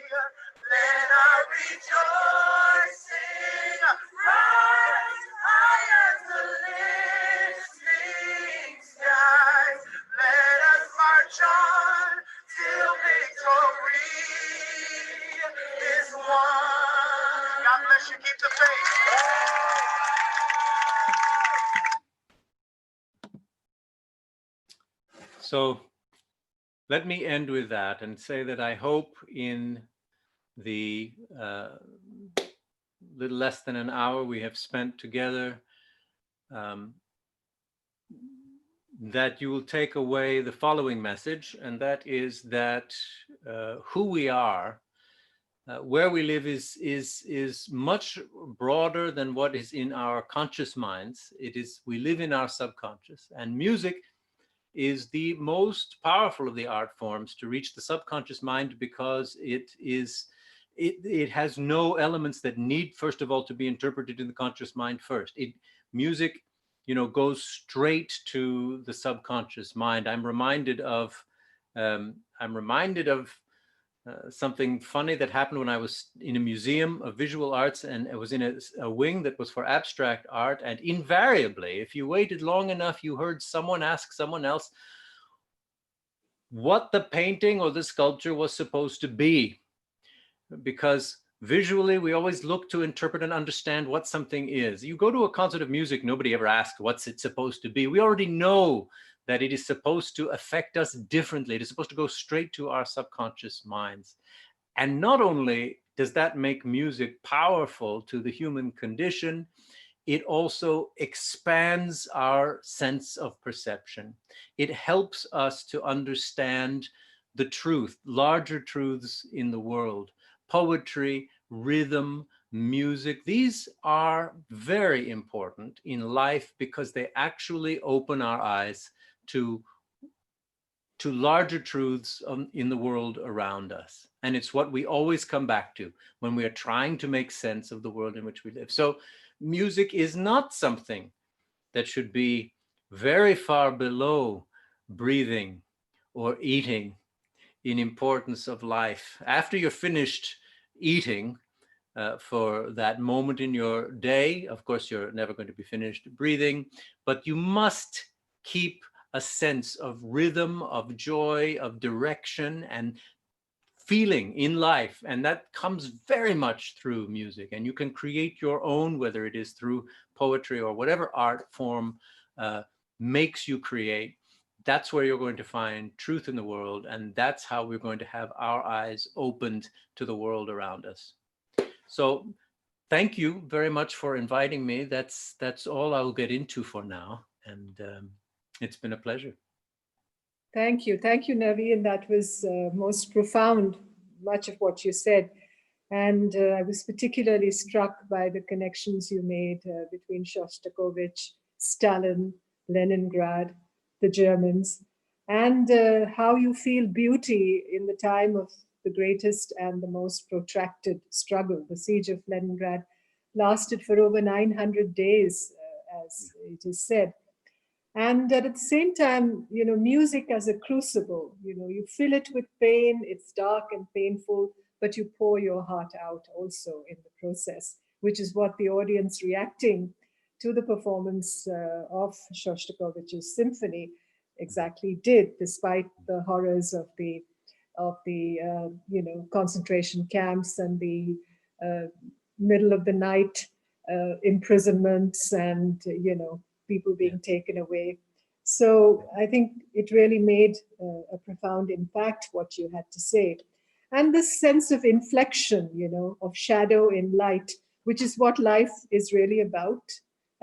Let our rejoicing rise high as the listening skies. Let us march on till victory is won. God bless you. Keep the faith. So let me end with that and say that I hope in the little less than an hour we have spent together, that you will take away the following message, and that is that who we are, where we live is much broader than what is in our conscious minds. We live in our subconscious, and music is the most powerful of the art forms to reach the subconscious mind, because it has no elements that need, first of all, to be interpreted in the conscious mind first. Music, goes straight to the subconscious mind. I'm reminded of something funny that happened when I was in a museum of visual arts, and I was in a wing that was for abstract art. And invariably, if you waited long enough, you heard someone ask someone else what the painting or the sculpture was supposed to be. Because visually, we always look to interpret and understand what something is. You go to a concert of music, nobody ever asks what's it supposed to be. We already know that it is supposed to affect us differently. It is supposed to go straight to our subconscious minds. And not only does that make music powerful to the human condition, it also expands our sense of perception. It helps us to understand the truth, larger truths in the world. Poetry, rhythm, music, these are very important in life because they actually open our eyes to larger truths in the world around us. And it's what we always come back to when we are trying to make sense of the world in which we live. So music is not something that should be very far below breathing or eating in importance of life. After you're finished eating for that moment in your day, of course, you're never going to be finished breathing, but you must keep a sense of rhythm, of joy, of direction, and feeling in life. And that comes very much through music. And you can create your own, whether it is through poetry or whatever art form makes you create. That's where you're going to find truth in the world. And that's how we're going to have our eyes opened to the world around us. So thank you very much for inviting me. That's all I'll get into for now. And it's been a pleasure. Thank you, Nuvi, and that was most profound, much of what you said. And I was particularly struck by the connections you made between Shostakovich, Stalin, Leningrad, the Germans, and how you feel beauty in the time of the greatest and the most protracted struggle. The siege of Leningrad lasted for over 900 days, as it is said. And at the same time, music as a crucible, you fill it with pain, it's dark and painful, but you pour your heart out also in the process, which is what the audience reacting to the performance of Shostakovich's symphony exactly did, despite the horrors of the concentration camps and the middle of the night imprisonments and people being taken away. So I think it really made a profound impact, what you had to say. And this sense of inflection, of shadow in light, which is what life is really about.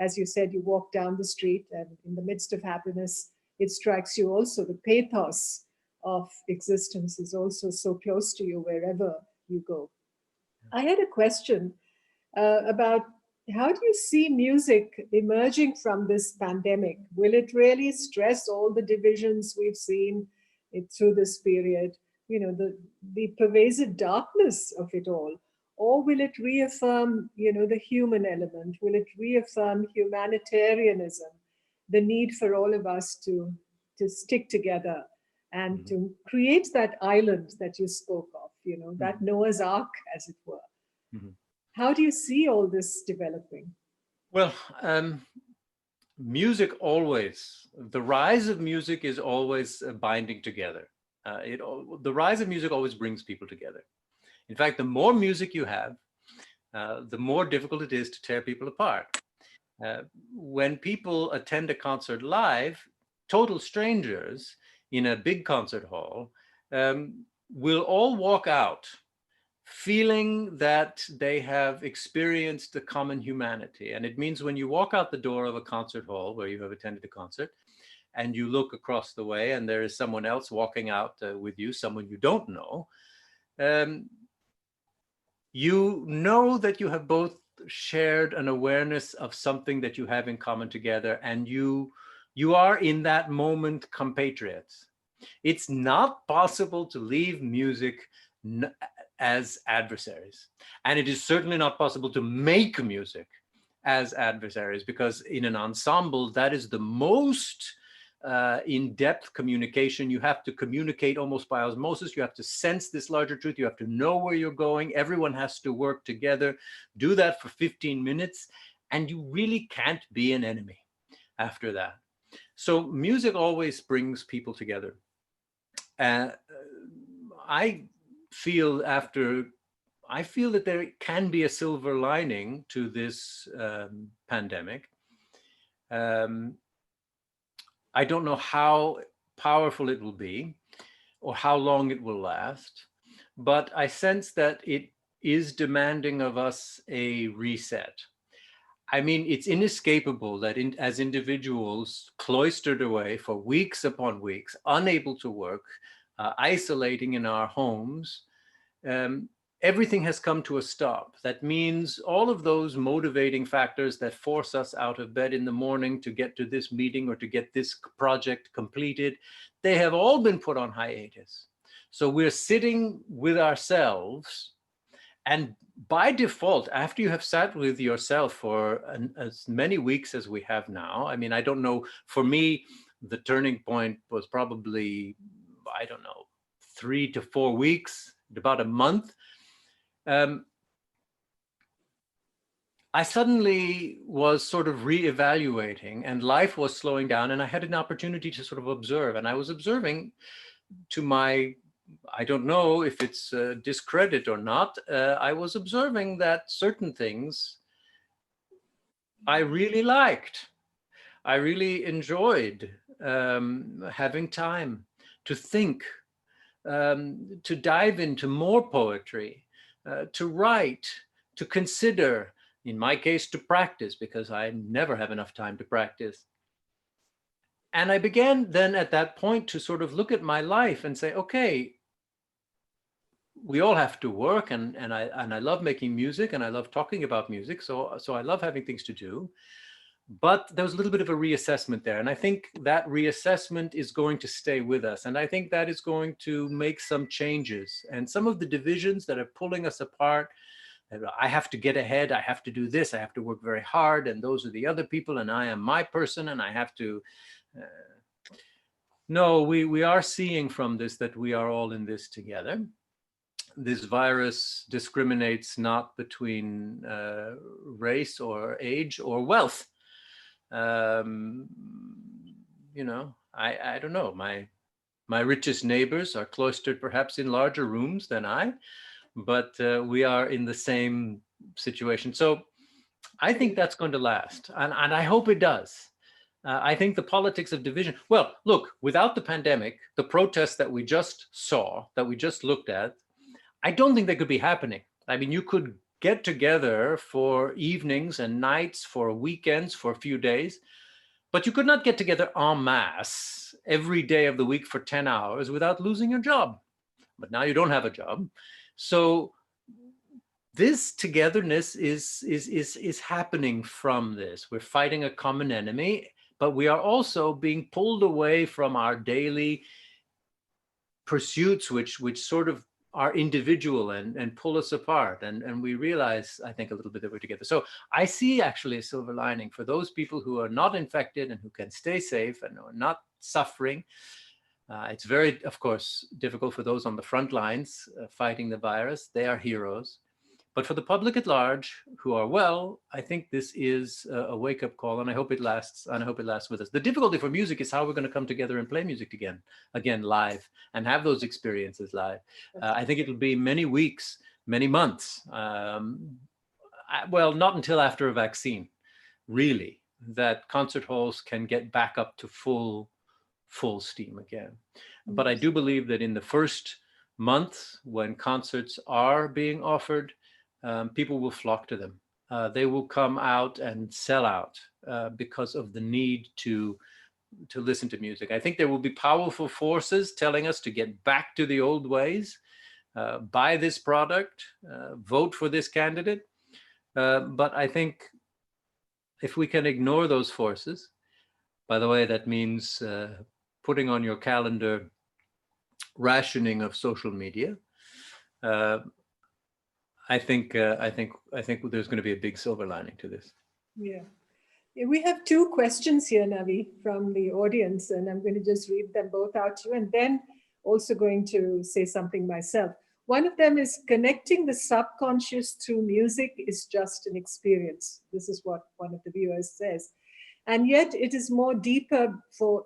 As you said, you walk down the street and in the midst of happiness, it strikes you also. The pathos of existence is also so close to you wherever you go. I had a question about How do you see music emerging from this pandemic? Will it really stress all the divisions we've seen through this period? You know, the pervasive darkness of it all? Or will it reaffirm, you know, the human element? Will it reaffirm humanitarianism, the need for all of us to stick together and to create that island that you spoke of, you know, that Noah's Ark, as it were? How do you see all this developing? Well, music always, the rise of music is always binding together. The rise of music always brings people together. In fact, the more music you have, the more difficult it is to tear people apart. When people attend a concert live, total strangers in a big concert hall will all walk out feeling that they have experienced a common humanity. And it means when you walk out the door of a concert hall where you have attended a concert and you look across the way and there is someone else walking out with you, someone you don't know, you know that you have both shared an awareness of something that you have in common together, and you are in that moment compatriots. It's not possible to leave music as adversaries. And it is certainly not possible to make music as adversaries, because in an ensemble, that is the most in-depth communication. You have to communicate almost by osmosis. You have to sense this larger truth. You have to know where you're going. Everyone has to work together. Do that for 15 minutes, and you really can't be an enemy after that. So music always brings people together. I feel that there can be a silver lining to this pandemic. I don't know how powerful it will be or how long it will last, but I sense that it is demanding of us a reset. I mean, it's inescapable that as individuals cloistered away for weeks upon weeks, unable to work, isolating in our homes, everything has come to a stop. That means all of those motivating factors that force us out of bed in the morning to get to this meeting or to get this project completed, they have all been put on hiatus. So we're sitting with ourselves, and by default, after you have sat with yourself for as many weeks as we have now, I mean, I don't know, for me, the turning point was probably, I don't know, 3 to 4 weeks, about a month. I suddenly was sort of reevaluating, and life was slowing down, and I had an opportunity to sort of observe. And I was observing, to my, I don't know if it's discredit or not, I was observing that certain things I really liked. I really enjoyed having time to think, to dive into more poetry, to write, to consider, in my case, to practice, because I never have enough time to practice. And I began then at that point to sort of look at my life and say, okay, we all have to work, and I love making music, and I love talking about music, so I love having things to do. But there was a little bit of a reassessment there. And I think that reassessment is going to stay with us. And I think that is going to make some changes. And some of the divisions that are pulling us apart, I have to get ahead, I have to do this, I have to work very hard, and those are the other people, and I am my person, and I have to... No, we are seeing from this that we are all in this together. This virus discriminates not between race or age or wealth. You know, I don't know, my richest neighbors are cloistered perhaps in larger rooms than I, but we are in the same situation. So I think that's going to last, and I hope it does. I think the politics of division, well, look, without the pandemic, the protests that we just saw, that we just looked at, I don't think they could be happening. I mean, you could get together for evenings and nights, for weekends, for a few days, but you could not get together en masse every day of the week for 10 hours without losing your job. But now you don't have a job. So this togetherness is happening from this. We're fighting a common enemy, but we are also being pulled away from our daily pursuits, which sort of are individual and pull us apart. And we realize, I think, a little bit that we're together. So I see actually a silver lining for those people who are not infected and who can stay safe and are not suffering. It's very, of course, difficult for those on the front lines fighting the virus. They are heroes. But for the public at large who are well, I think this is a wake-up call, and I hope it lasts. And I hope it lasts with us. The difficulty for music is how we're going to come together and play music again live, and have those experiences live. I think it'll be many weeks, many months. Well, not until after a vaccine, really, that concert halls can get back up to full steam again. But I do believe that in the first month, when concerts are being offered, people will flock to them. They will come out and sell out because of the need to listen to music. I think there will be powerful forces telling us to get back to the old ways, buy this product, vote for this candidate. But I think if we can ignore those forces, by the way, that means putting on your calendar rationing of social media. I think there's going to be a big silver lining to this. Yeah. We have two questions here, Navi, from the audience, and I'm going to just read them both out to you, and then also going to say something myself. One of them is, connecting the subconscious through music is just an experience. This is what one of the viewers says. And yet it is more deeper for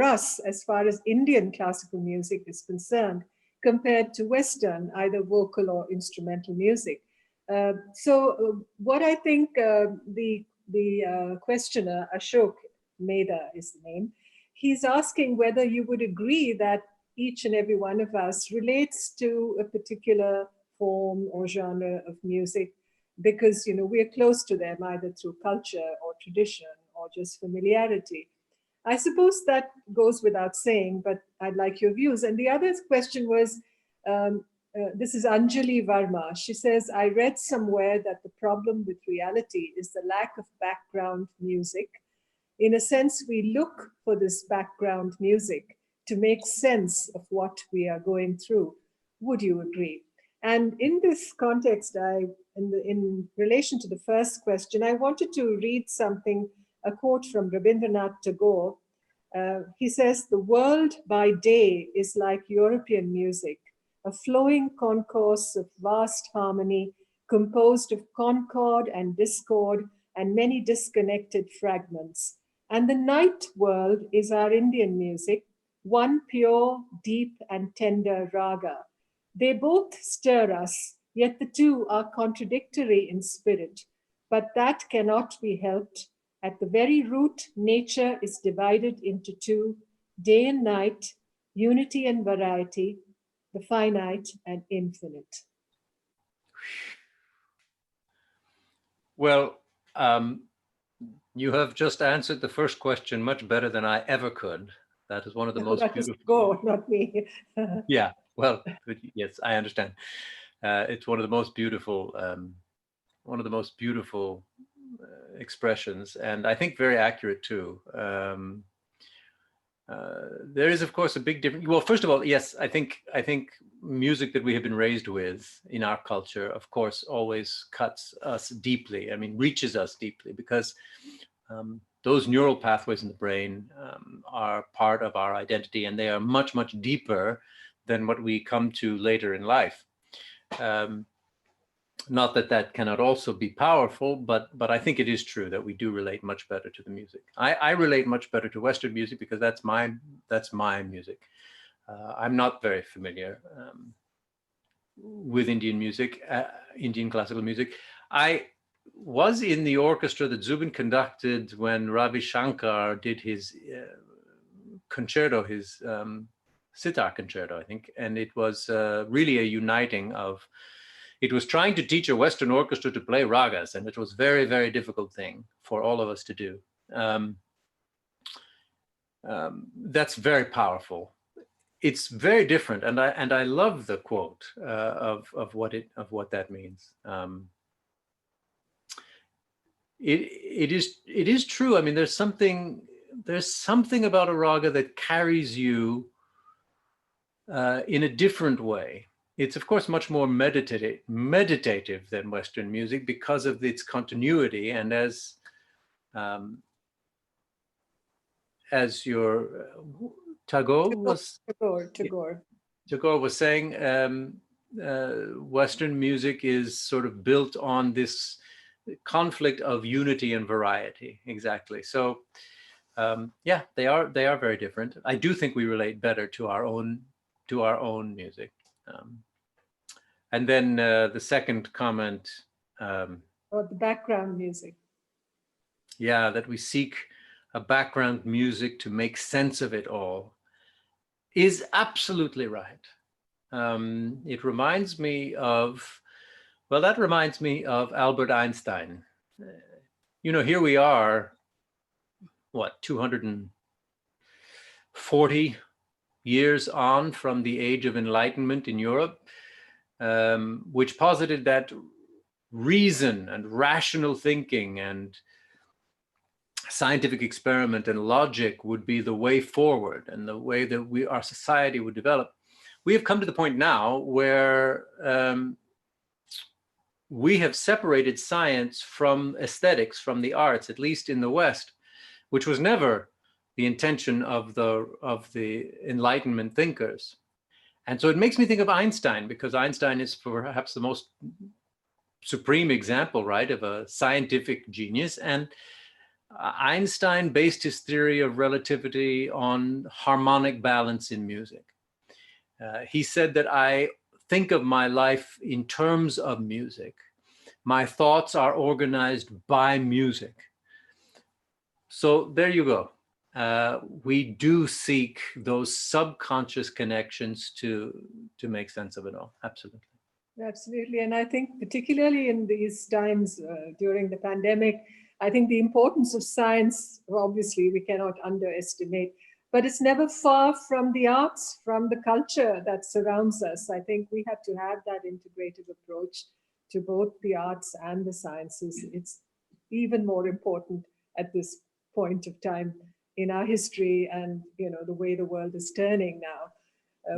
us as far as Indian classical music is concerned, compared to Western, either vocal or instrumental music. So what I think the questioner, Ashok Mehta is the name, he's asking whether you would agree that each and every one of us relates to a particular form or genre of music because, you know, we're close to them either through culture or tradition or just familiarity. I suppose that goes without saying, but I'd like your views. And the other question was, this is Anjali Varma. She says, I read somewhere that the problem with reality is the lack of background music. In a sense, we look for this background music to make sense of what we are going through. Would you agree? And in this context, in relation to the first question, I wanted to read something, a quote from Rabindranath Tagore. He says, the world by day is like European music, a flowing concourse of vast harmony composed of concord and discord and many disconnected fragments. And the night world is our Indian music, one pure, deep and tender raga. They both stir us, yet the two are contradictory in spirit, but that cannot be helped. At the very root, nature is divided into two, day and night, unity and variety, the finite and infinite. Well, you have just answered the first question much better than I ever could. That is one of the most beautiful. Go, not me. Yeah, well, yes, I understand. It's one of the most beautiful, expressions, and I think very accurate too. There is, of course, a big difference. Well, first of all, yes, I think music that we have been raised with in our culture, of course, always cuts us deeply. I mean, reaches us deeply because those neural pathways in the brain are part of our identity, and they are much, much deeper than what we come to later in life. Not that that cannot also be powerful, but I think it is true that we do relate much better to the music. I relate much better to Western music because that's my music. I'm not very familiar with Indian music, Indian classical music. I was in the orchestra that Zubin conducted when Ravi Shankar did his concerto, his sitar concerto, I think, and it was really a uniting of. It was trying to teach a Western orchestra to play ragas, and it was a very, very difficult thing for all of us to do. That's very powerful. it's very different, and I love the quote of what that means. It is true. I mean, there's something about a raga that carries you in a different way. It's of course much more meditative than Western music because of its continuity, and as your Tagore was saying, Western music is sort of built on this conflict of unity and variety. Exactly. So yeah, they are very different. I do think we relate better to our own music. And then the second comment, about the background music. Yeah, that we seek a background music to make sense of it all, is absolutely right. It reminds me of, well, that reminds me of Albert Einstein. You know, here we are, what, 240 years on from the Age of Enlightenment in Europe, which posited that reason and rational thinking and scientific experiment and logic would be the way forward and the way that our society would develop. We have come to the point now where we have separated science from aesthetics, from the arts, at least in the West, which was never the intention of the Enlightenment thinkers. And so it makes me think of Einstein, because Einstein is perhaps the most supreme example, right, of a scientific genius. And Einstein based his theory of relativity on harmonic balance in music. He said that I think of my life in terms of music. My thoughts are organized by music. So there you go. We do seek those subconscious connections to make sense of it all. Absolutely. Absolutely. And I think particularly in these times during the pandemic, I think the importance of science, obviously we cannot underestimate, but it's never far from the arts, from the culture that surrounds us. I think we have to have that integrative approach to both the arts and the sciences. It's even more important at this point of time in our history, and the way the world is turning now.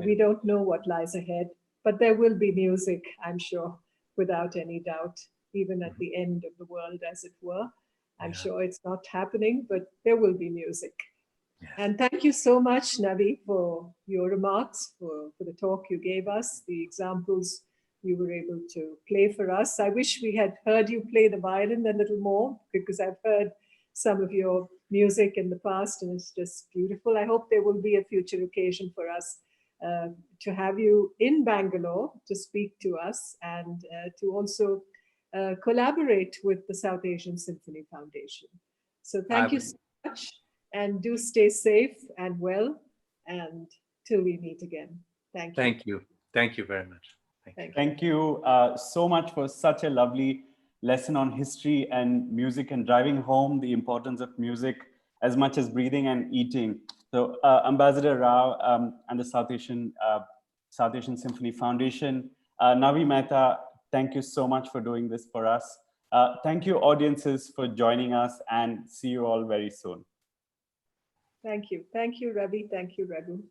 We don't know what lies ahead, but there will be music, I'm sure, without any doubt, even at the end of the world, as it were. I'm sure it's not happening, but there will be music. Yes. And thank you so much, Nuvi, for your remarks, for the talk you gave us, the examples you were able to play for us. I wish we had heard you play the violin a little more, because I've heard some of your music in the past, and it's just beautiful. I hope there will be a future occasion for us to have you in Bangalore to speak to us, and to also collaborate with the South Asian Symphony Foundation. So thank you so much, and do stay safe and well, and till we meet again. Thank you. Thank you. Thank you very much. Thank you so much for such a lovely lesson on history and music, and driving home the importance of music as much as breathing and eating. So Ambassador Rao and the South Asian Symphony Foundation, Nuvi Mehta, thank you so much for doing this for us. Thank you, audiences, for joining us, and see you all very soon. Thank you. Thank you, Ravi. Thank you, Raghu.